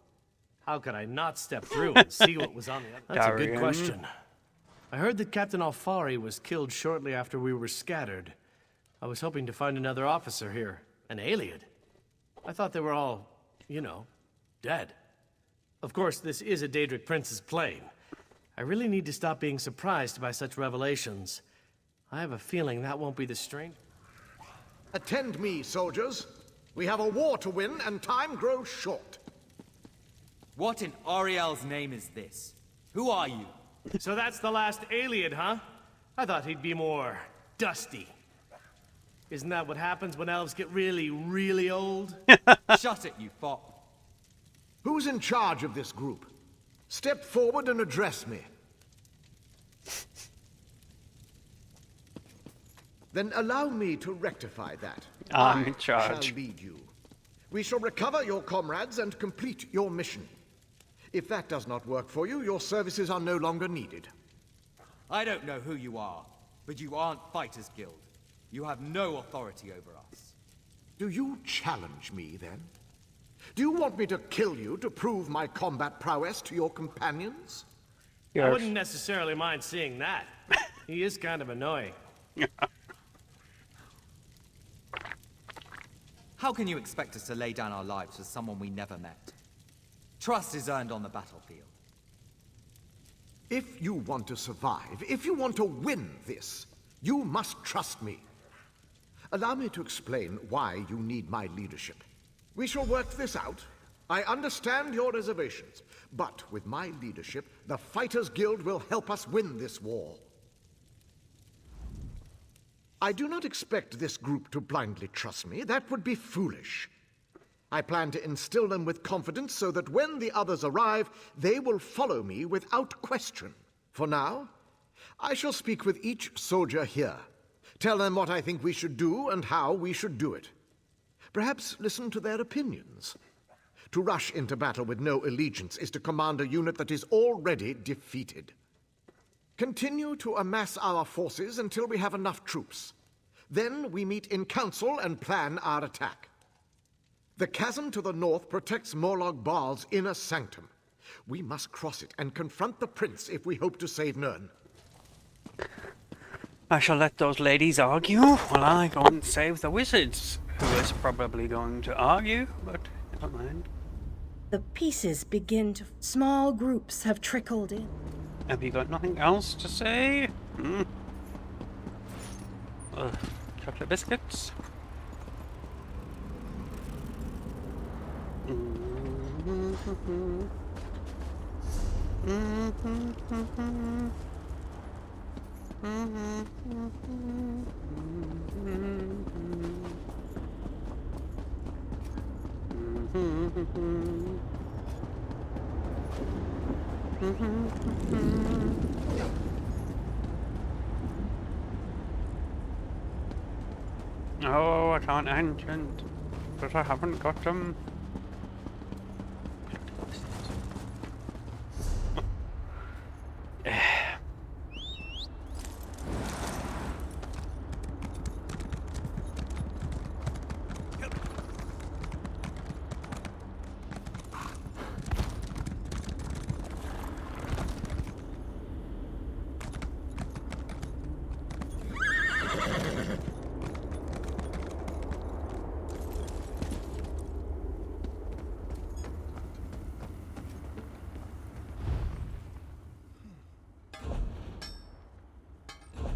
How could I not step through and see what was on the other? That's a good question. I heard that Captain Alfari was killed shortly after we were scattered. I was hoping to find another officer here, an Ayleid. I thought they were all, you know, dead. Of course, this is a Daedric Prince's plane. I really need to stop being surprised by such revelations. I have a feeling that won't be the strain. Attend me, soldiers. We have a war to win, and time grows short. What in Ariel's name is this? Who are you? So that's the last Ayleid, huh? I thought he'd be more dusty. Isn't that what happens when elves get really, really old? Shut it, you fop. Who's in charge of this group? Step forward and address me. Then allow me to rectify that. I'm in charge. I shall lead you. We shall recover your comrades and complete your mission. If that does not work for you, your services are no longer needed. I don't know who you are, but you aren't Fighters Guild. You have no authority over us. Do you challenge me, then? Do you want me to kill you to prove my combat prowess to your companions? I wouldn't necessarily mind seeing that. He is kind of annoying. How can you expect us to lay down our lives for someone we never met? Trust is earned on the battlefield. If you want to survive, if you want to win this, you must trust me. Allow me to explain why you need my leadership. We shall work this out. I understand your reservations, but with my leadership, the Fighters Guild will help us win this war. I do not expect this group to blindly trust me. That would be foolish. I plan to instill them with confidence so that when the others arrive, they will follow me without question. For now, I shall speak with each soldier here. Tell them what I think we should do and how we should do it. Perhaps listen to their opinions. To rush into battle with no allegiance is to command a unit that is already defeated. Continue to amass our forces until we have enough troops. Then we meet in council and plan our attack. The chasm to the north protects Morlog Baal's inner sanctum. We must cross it and confront the prince if we hope to save Nirn. I shall let those ladies argue while I go and save the wizards, who is probably going to argue, but never mind. The pieces begin to... Small groups have trickled in. Have you got nothing else to say? Chocolate biscuits? Oh, I can't ancient, but I haven't got them.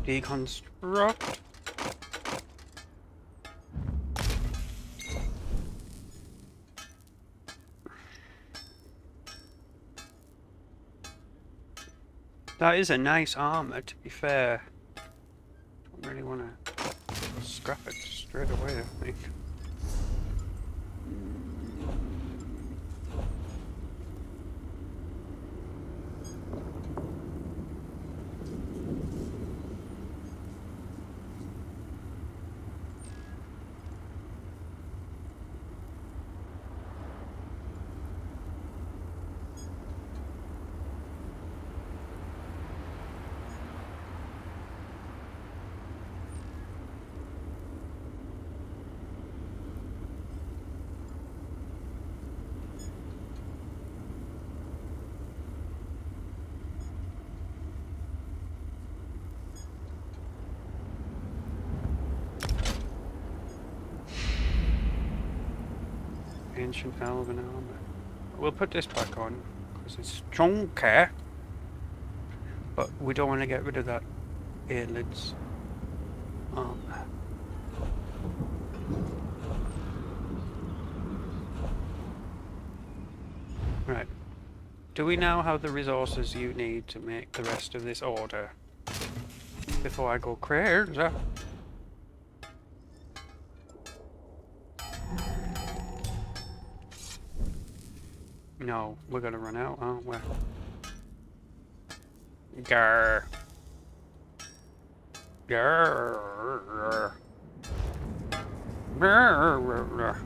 Deconstruct. That is a nice armor, to be fair. Don't really want to scrap it straight away, I think. Ancient elven armor. We'll put this back on because it's chunky, but we don't want to get rid of that eyelids armor. Right. Do we now have the resources you need to make the rest of this order? Before I go crazy. No, we're gonna run out, aren't we? Grr. Grr. Grr.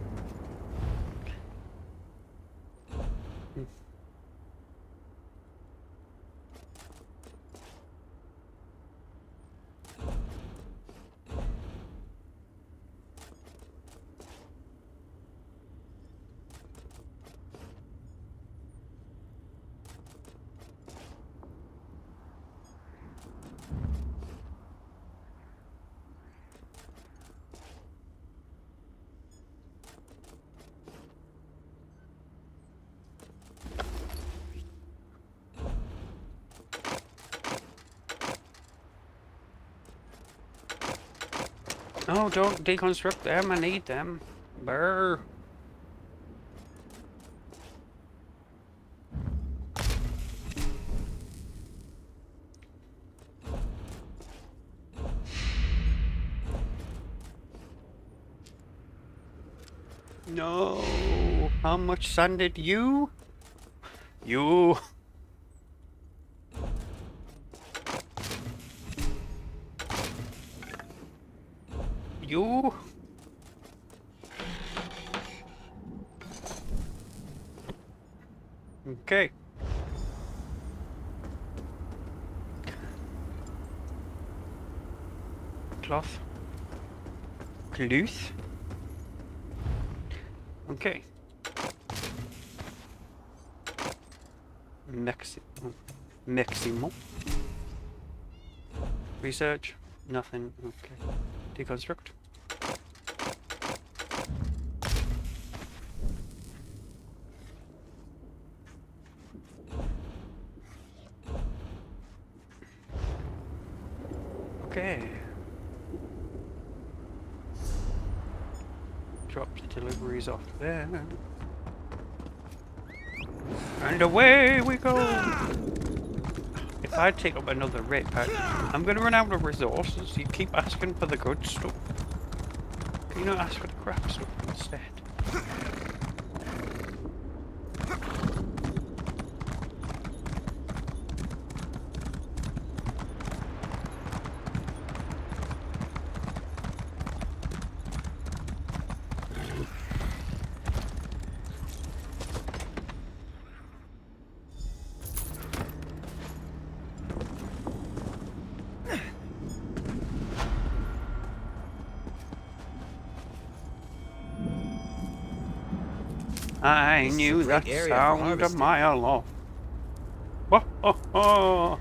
Oh, don't deconstruct them. I need them. Brr. No. How much sand did you? You. You. Okay. Cloth. Cloth. Okay. Maximo. Research. Nothing. Okay. Deconstruct. Okay. Drop the deliveries off there. And away we go! If I take up another rip, I'm gonna run out of resources. You keep asking for the good stuff. Can you not ask for the crap stuff instead? I knew that sound a mile off. Whoa, oh, oh.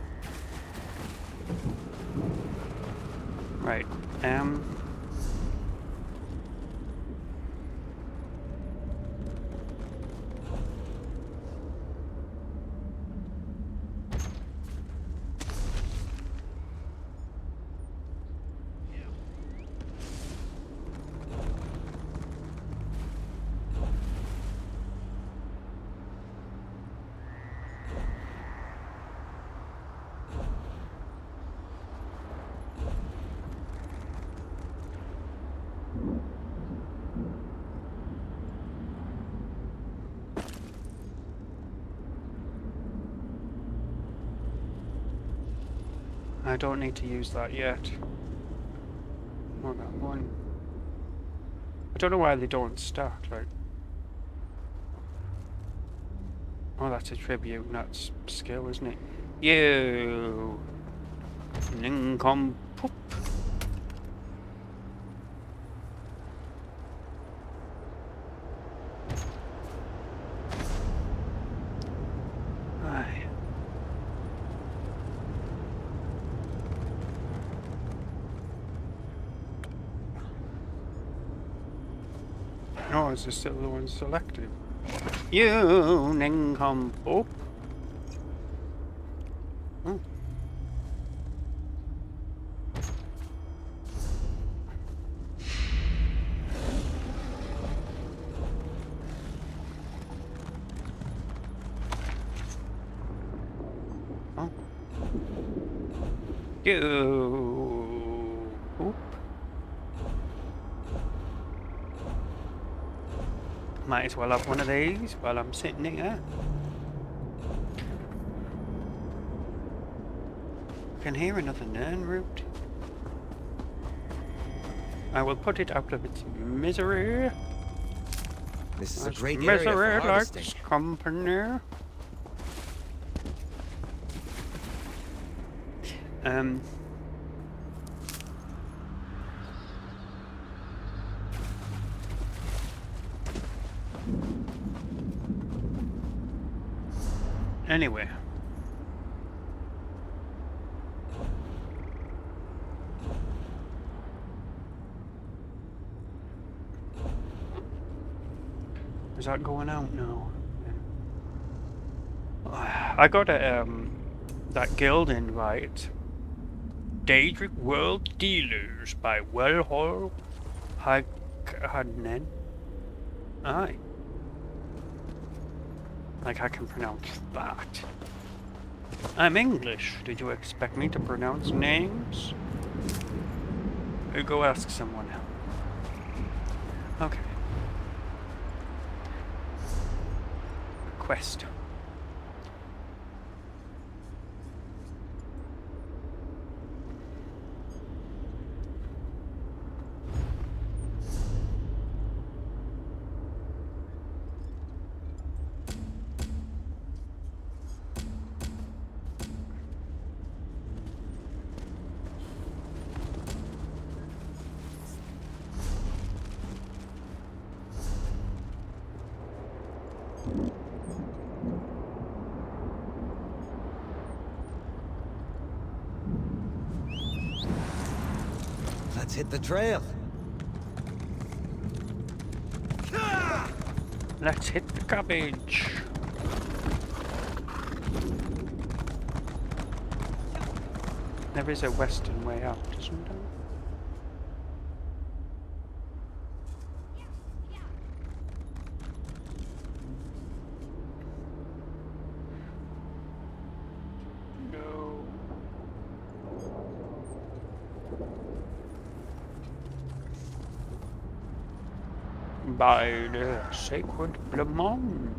Right. I don't need to use that yet. What about one? I don't know why they don't stack, like. Oh, that's a tribute, that's skill, isn't it? You nincompoop. Aye. Oh, is this still the one selected? You nincompoop. Oh. Oh. You poop. Might as well have one of these while I'm sitting here. Can hear another Nern root. I will put it out of its misery. This is a As great area for misery harvesting. likes company. Anyway. Is that going out now? I got a that guild invite Daedric World Dealers by Wellhall Hadnen. Aye. Like I can pronounce that. I'm English. Did you expect me to pronounce names? Or go ask someone else. Okay. Quest. Let's hit the trail. Let's hit the cabbage. There is a western way out, isn't there? No. By the sacred Blamon.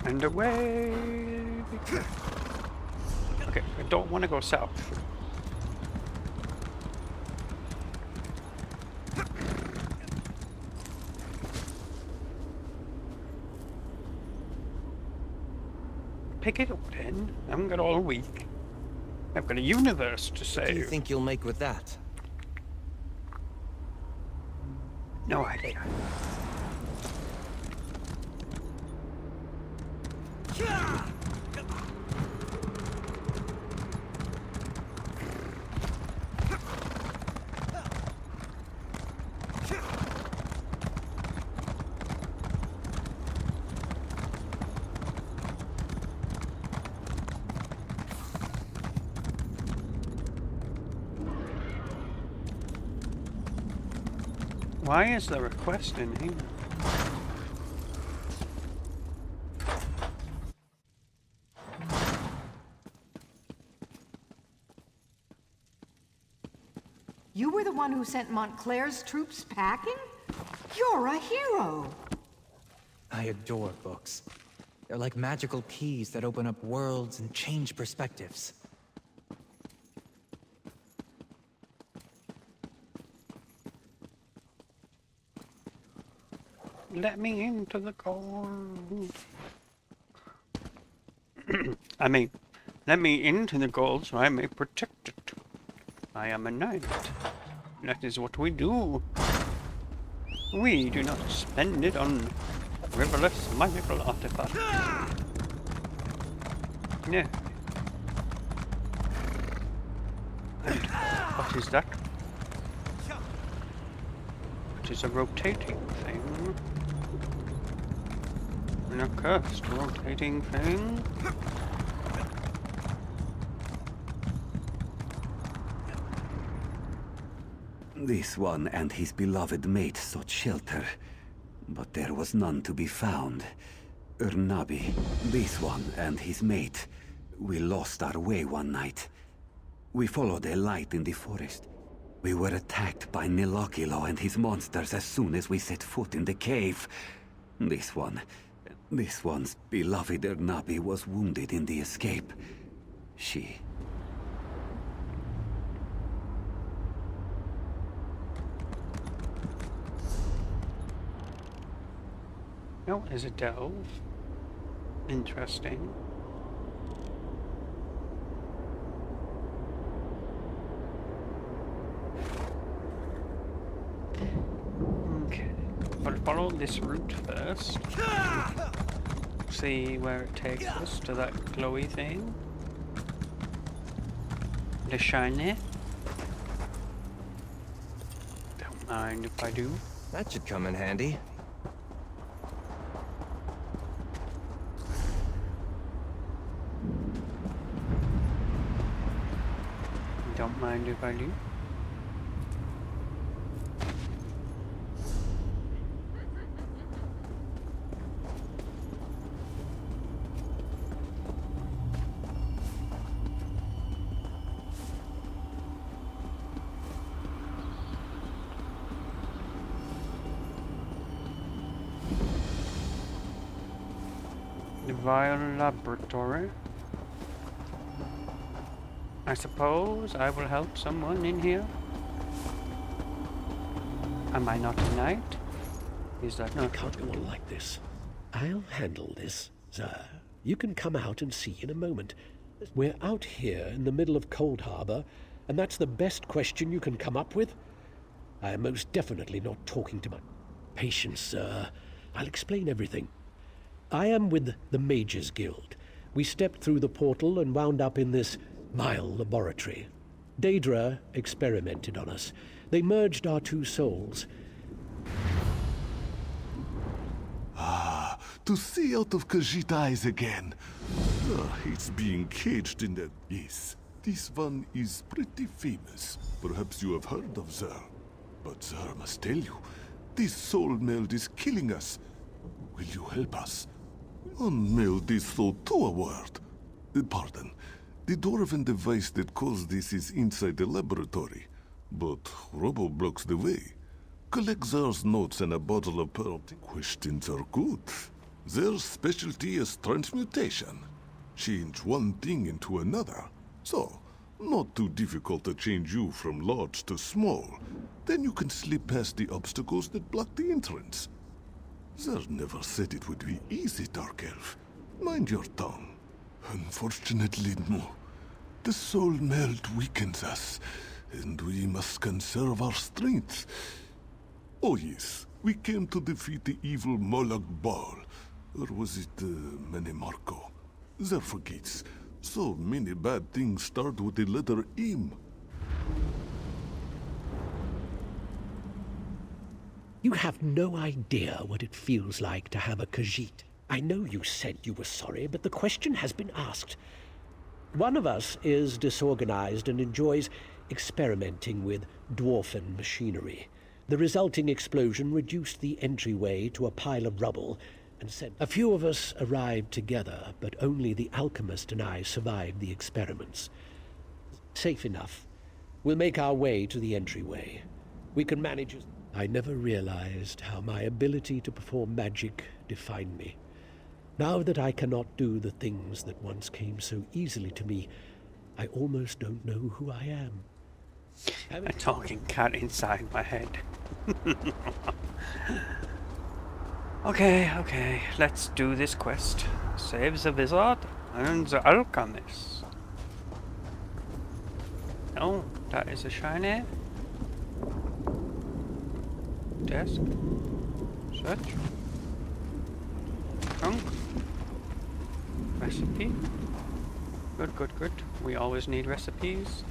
And away we go. Okay, I don't want to go south. Pick it up then. I haven't got all week. I've got a universe to save. What do you think you'll make with that? No idea. Why is there a quest in here? You were the one who sent Montclair's troops packing? You're a hero! I adore books. They're like magical keys that open up worlds and change perspectives. Let me into the gold. I mean, let me into the gold so I may protect it. I am a knight. That is what we do. We do not spend it on frivolous magical artifacts. No. And what is that? It is a rotating thing. An accursed rotating thing. This one and his beloved mate sought shelter, but there was none to be found. Urnabi, this one and his mate, we lost our way one night. We followed a light in the forest. We were attacked by Nilakilo and his monsters as soon as we set foot in the cave. This one's beloved Urnabi was wounded in the escape. She... No, is a delve. Interesting. follow this route first. See where it takes us to that glowy thing. The shiny. Don't mind if I do. That should come in handy. Don't mind if I do. The Vial Laboratory. I suppose I will help someone in here. Am I not a knight? Is that not? You can't go on like this. I'll handle this, sir. You can come out and see in a moment. We're out here in the middle of Cold Harbor, and that's the best question you can come up with? I am most definitely not talking to my... Patience, sir. I'll explain everything. I am with the Mages Guild. We stepped through the portal and wound up in this vile laboratory. Daedra experimented on us. They merged our two souls. Ah, to see out of Khajiit eyes again. It's being caged in the... Yes, this one is pretty famous. Perhaps you have heard of Zer. But Zer must tell you, this soul meld is killing us. Will you help us? Unmeld this soul to a world. Pardon. The dwarven device that caused this is inside the laboratory. But Robo blocks the way. Collect Zer's notes and a bottle of pearl. Questions are good. Zer's specialty is transmutation. Change one thing into another. So, not too difficult to change you from large to small. Then you can slip past the obstacles that block the entrance. Zer never said it would be easy, Dark Elf. Mind your tongue. Unfortunately, no. The soul meld weakens us, and we must conserve our strength. Oh yes, we came to defeat the evil Molag Bal. Or was it Menemarco? Zer forgets. So many bad things start with the letter M. You have no idea what it feels like to have a Khajiit. I know you said you were sorry, but the question has been asked. One of us is disorganized and enjoys experimenting with dwarfen machinery. The resulting explosion reduced the entryway to a pile of rubble and sent... A few of us arrived together, but only the alchemist and I survived the experiments. Safe enough. We'll make our way to the entryway. We can manage... I never realized how my ability to perform magic defined me. Now that I cannot do the things that once came so easily to me, I almost don't know who I am. A talking cat inside my head. Okay, let's do this quest. Save the wizard and the alchemist. Oh, that is a shiny. Desk. Search. Trunk. Recipe. Good. We always need recipes.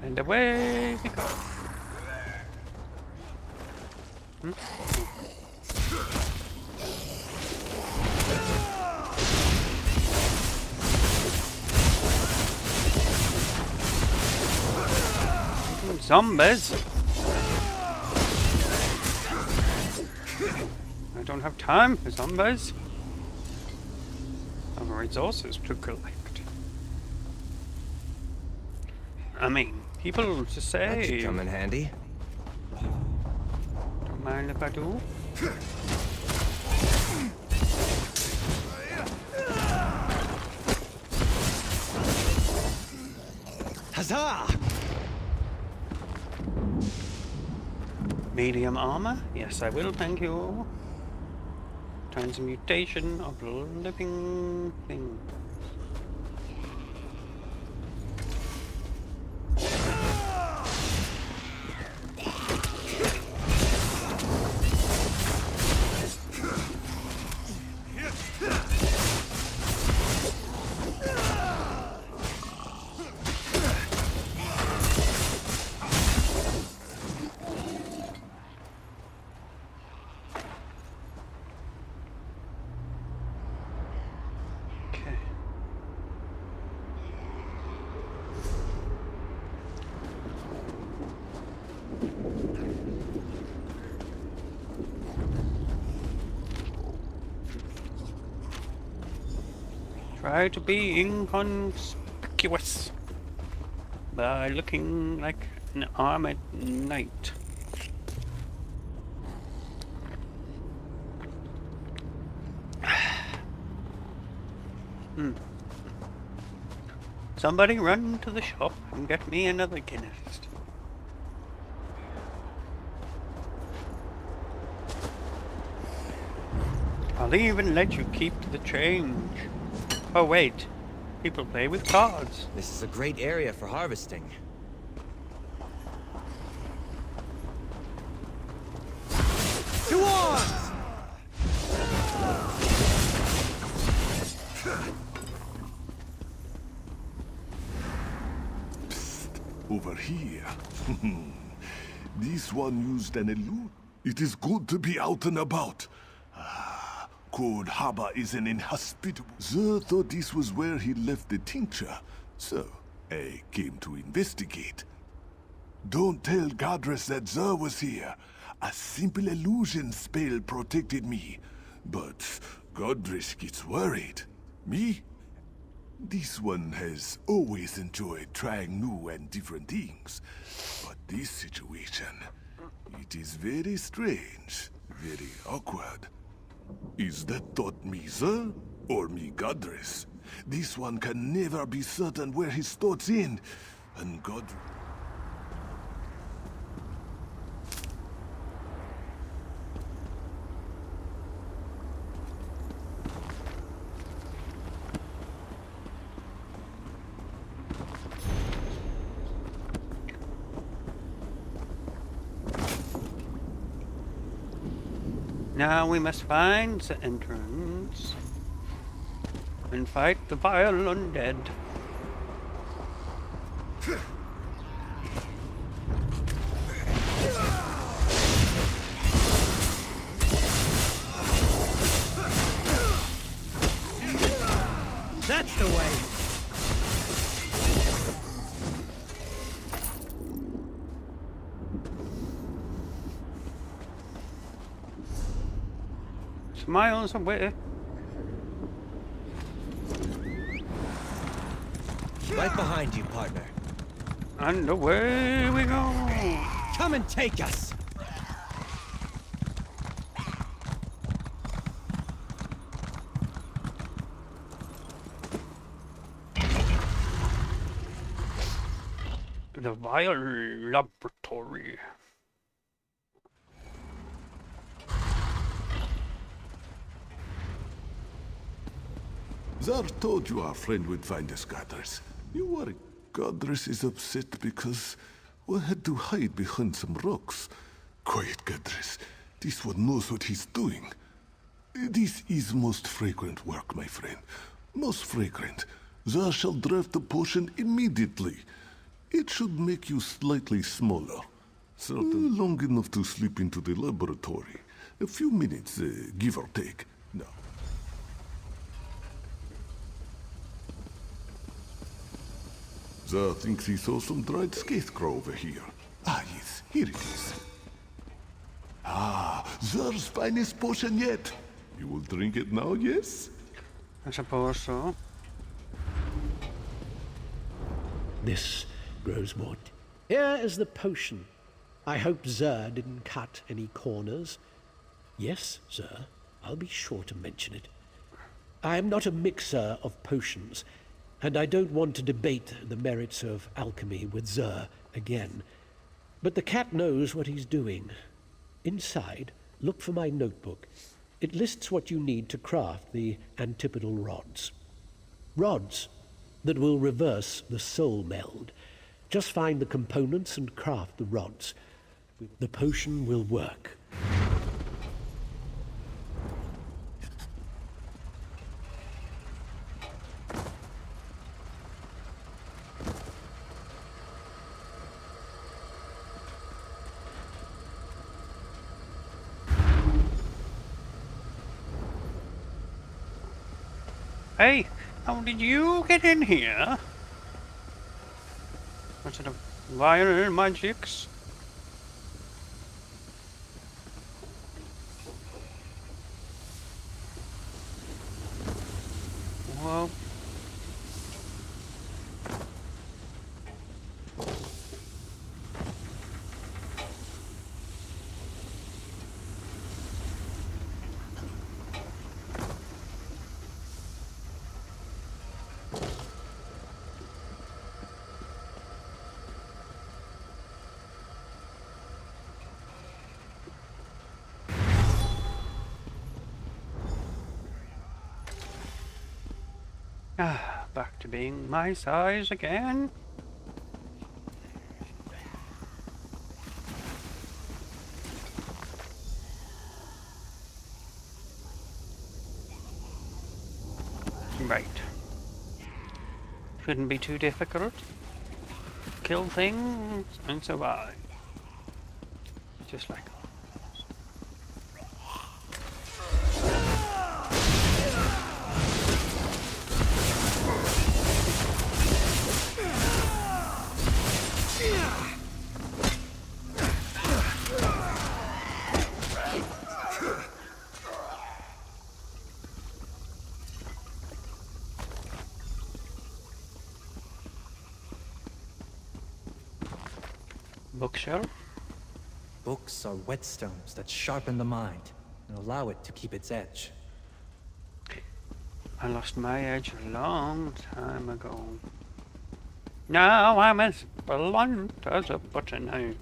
And away we go. Zombies! I don't have time for zombies. I have resources to collect. I mean, people just say... That should come in handy. Don't mind if I do. Huzzah! Medium armor? Yes, I will, thank you. Transmutation of living things. Try to be inconspicuous by looking like an armored knight. Somebody run to the shop and get me another Guinness. I'll even let you keep the change. Oh wait, people play with cards. This is a great area for harvesting. To arms! Over here. This one used an illusion. It is good to be out and about. Cold Harbor is an inhospitable. Zer thought this was where he left the tincture, so I came to investigate. Don't tell Godress that Zer was here. A simple illusion spell protected me. But Godress gets worried. Me? This one has always enjoyed trying new and different things. But this situation, it is very strange, very awkward. Is that thought me, Zer, or me, Godress? This one can never be certain where his thoughts end, and God... Now we must find the entrance and fight the vile undead. That's the way. Miles away. Right behind you, partner. And away we go. Come and take us. The vile laboratory. Zer told you our friend would find us, Godress. You worry. Godress is upset because we had to hide behind some rocks. Quiet, Godress. This one knows what he's doing. This is most fragrant work, my friend. Most fragrant. Zer shall draft the potion immediately. It should make you slightly smaller. Long enough to slip into the laboratory. A few minutes, give or take. Now. Zer thinks he saw some dried scarecrow over here. Ah, yes, here it is. Ah, Zer's finest potion yet. You will drink it now, yes? I suppose so. This grows more. Here is the potion. I hope Zer didn't cut any corners. Yes, Zer, I'll be sure to mention it. I am not a mixer of potions, and I don't want to debate the merits of alchemy with Zer again. But the cat knows what he's doing. Inside, look for my notebook. It lists what you need to craft the antipodal rods. Rods that will reverse the soul meld. Just find the components and craft the rods. The potion will work. Hey, how did you get in here? Was it a violin magics? Well, Ah, back to being my size again. Right. Shouldn't be too difficult. Kill things and survive. Just like bookshelf. Books are whetstones that sharpen the mind and allow it to keep its edge. I lost my edge a long time ago. Now I'm as blunt as a butter knife.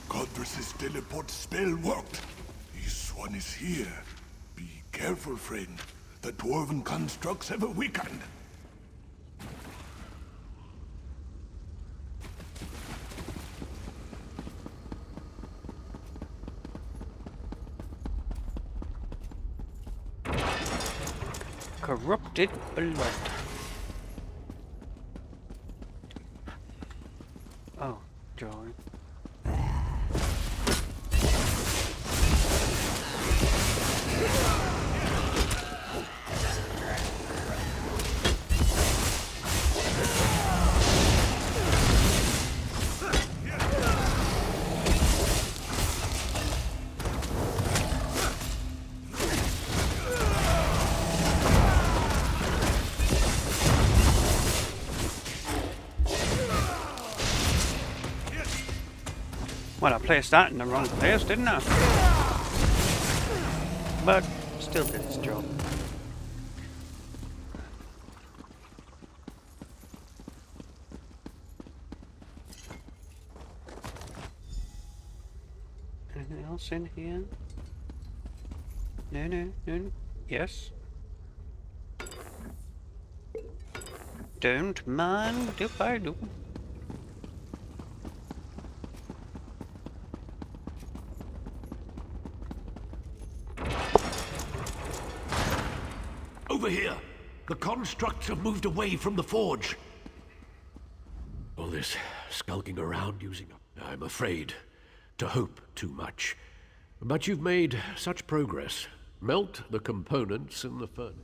Godress's teleport spell worked. This one is here. Be careful, friend. The dwarven constructs have weakened. Corrupted blood. Oh, joy. Well, I placed that in the wrong place, didn't I? But still did its job. Anything else in here? No, no, no. Yes. Don't mind if I do. Over here! The constructs have moved away from the forge. All this skulking around using, I'm afraid, to hope too much. But you've made such progress. Melt the components in the furnace.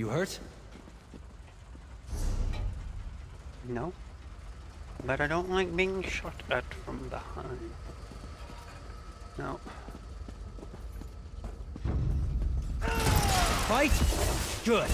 you hurt? No. But I don't like being shot at from behind. No. Fight? Good.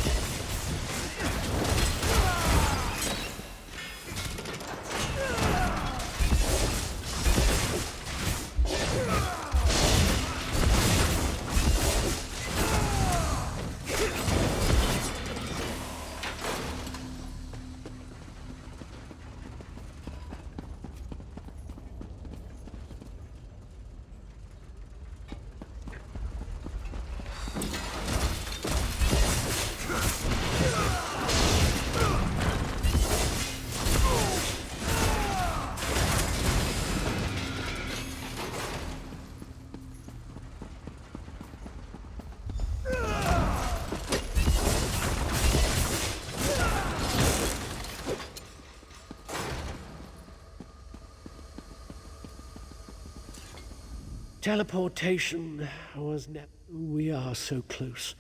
Teleportation was we are so close.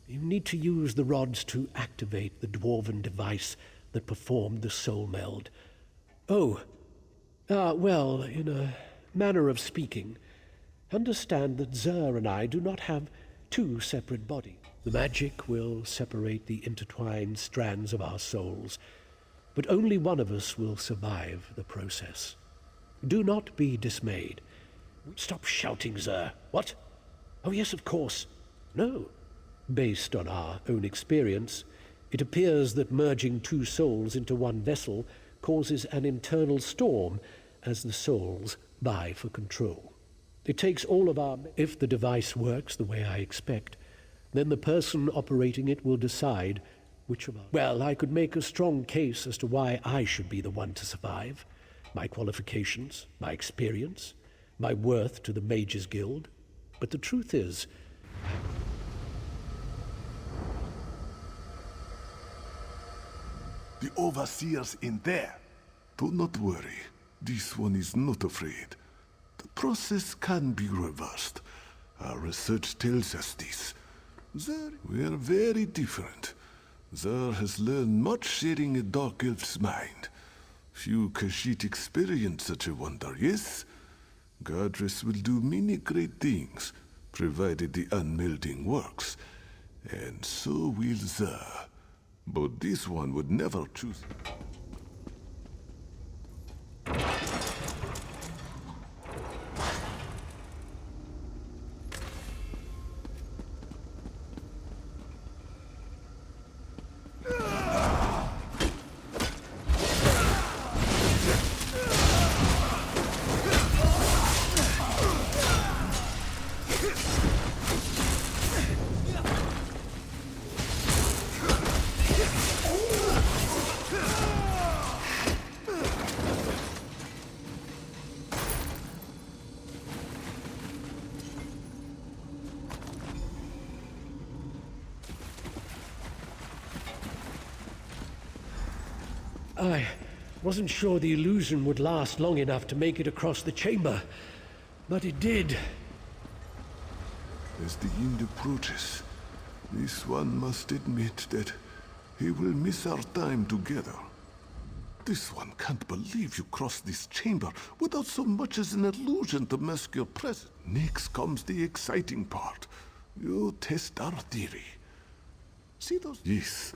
You need to use the rods to activate the dwarven device that performed the soul meld. Oh, well, in a manner of speaking, understand that Zer and I do not have two separate bodies. The magic will separate the intertwined strands of our souls, but only one of us will survive the process. Do not be dismayed. Stop shouting, Zer. What? Oh, yes, of course. No. Based on our own experience, it appears that merging two souls into one vessel causes an internal storm as the souls vie for control. It takes all of our... If the device works the way I expect, then the person operating it will decide which of our... Well, I could make a strong case as to why I should be the one to survive. My qualifications, my experience, my worth to the Mages Guild. But the truth is... The Overseer's in there. Do not worry. This one is not afraid. The process can be reversed. Our research tells us this. We are very different. Zer has learned much sharing a Dark Elf's mind. Few Khajiit experience such a wonder, yes? Godress will do many great things, provided the unmelding works. And so will Zer. But this one would never choose. I wasn't sure the illusion would last long enough to make it across the chamber, but it did. As the end approaches, this one must admit that he will miss our time together. This one can't believe you crossed this chamber without so much as an illusion to mask your presence. Next comes the exciting part. You test our theory. See those? Yes.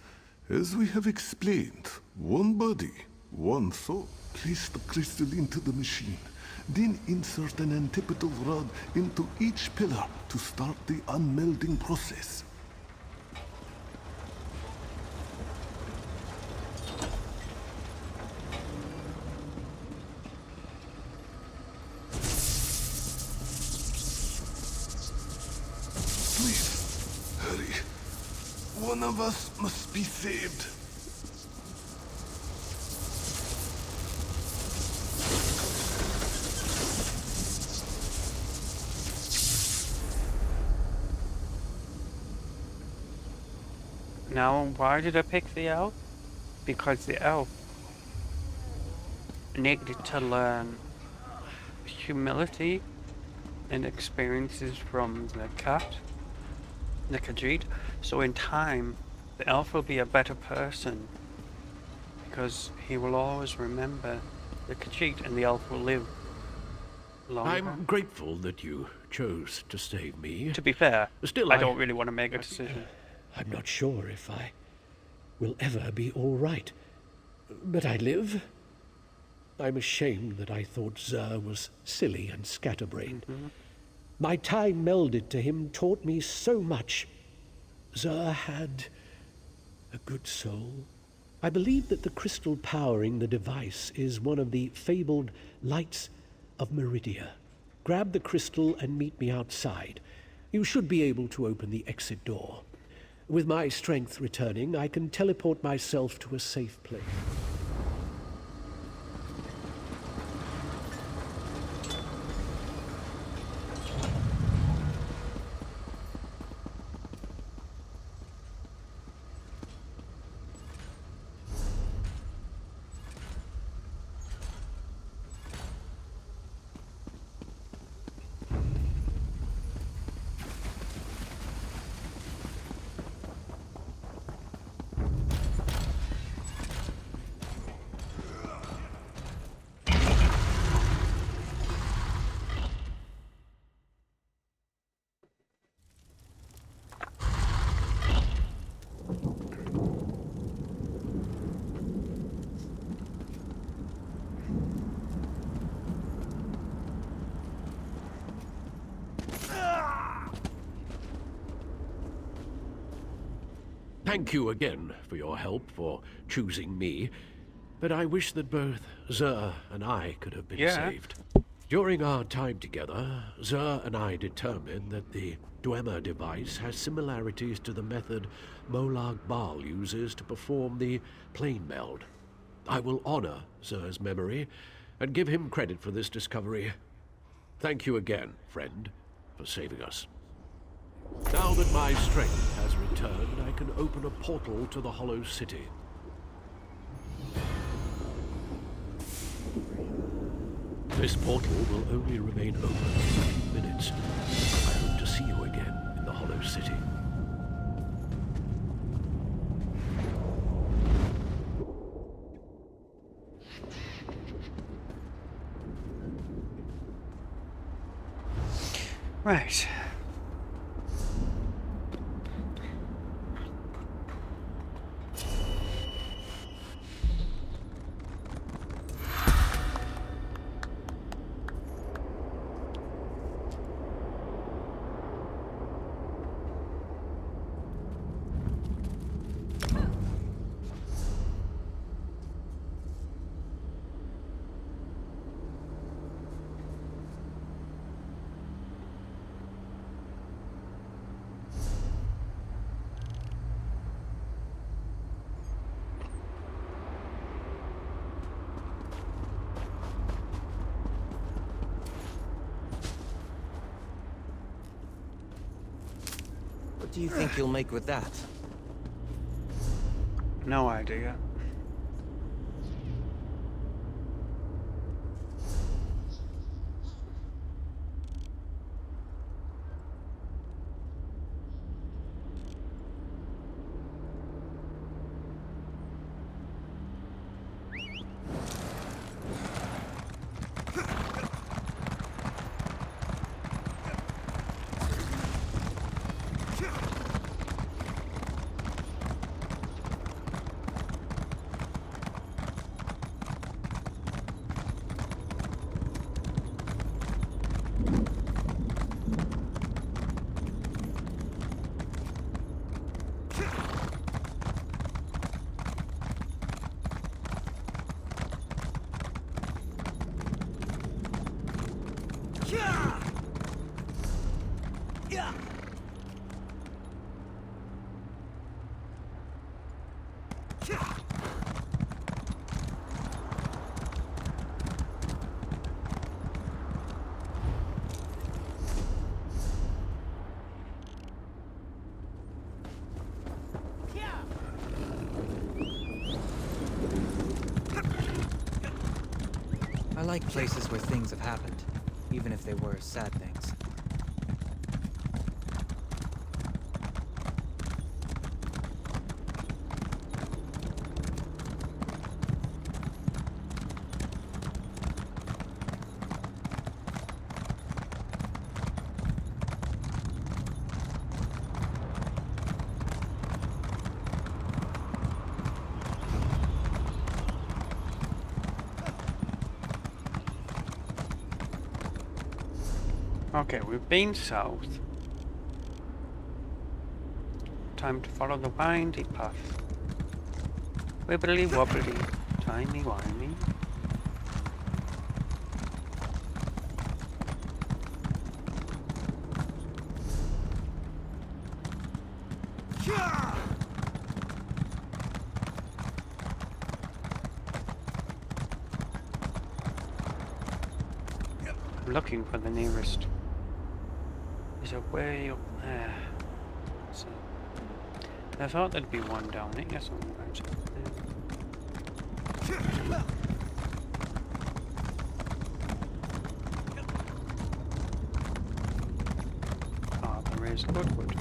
As we have explained, one body, one soul. Place the crystal into the machine, then insert an antipodal rod into each pillar to start the unmelding process. Please, hurry. One of us must be saved. Now, why did I pick the elf? Because the elf needed to learn humility and experiences from the cat, the Khajiit. So in time, the elf will be a better person because he will always remember the Khajiit, and the elf will live longer. I'm grateful that you chose to save me. To be fair, Still, I don't really want to make a decision. I'm not sure if I will ever be all right. But I live. I'm ashamed that I thought Zer was silly and scatterbrained. My time melded to him taught me so much. Zer had a good soul. I believe that the crystal powering the device is one of the fabled lights of Meridia. Grab the crystal and meet me outside. You should be able to open the exit door. With my strength returning, I can teleport myself to a safe place. Thank you again for your help, for choosing me. But I wish that both Zer and I could have been saved. During our time together, Zer and I determined that the Dwemer device has similarities to the method Molag Bal uses to perform the plane meld. I will honor Zer's memory and give him credit for this discovery. Thank you again, friend, for saving us. Now that my strength has returned, I can open a portal to the Hollow City. This portal will only remain open for a few minutes. I hope to see you again in the Hollow City. Right. What do you think you'll make with that? No idea. I like places where things have happened, even if they were sad things. Okay, we've been south. Time to follow the windy path. Wibbly wobbly, tiny whiny. I'm looking for the nearest. There's a way up there. So I thought there'd be one down here somewhere. Ah, there is Goodwood.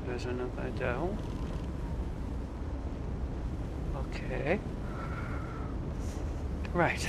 There's another dell. Okay. Right.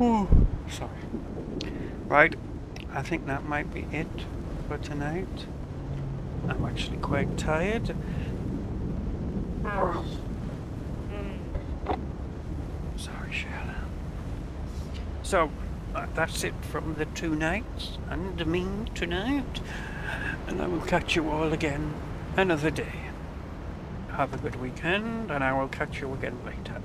Oh, sorry. Right, I think that might be it for tonight. I'm actually quite tired. Sorry, Sheila. So, that's it from the 2 nights and me tonight. And I will catch you all again another day. Have a good weekend, and I will catch you again later.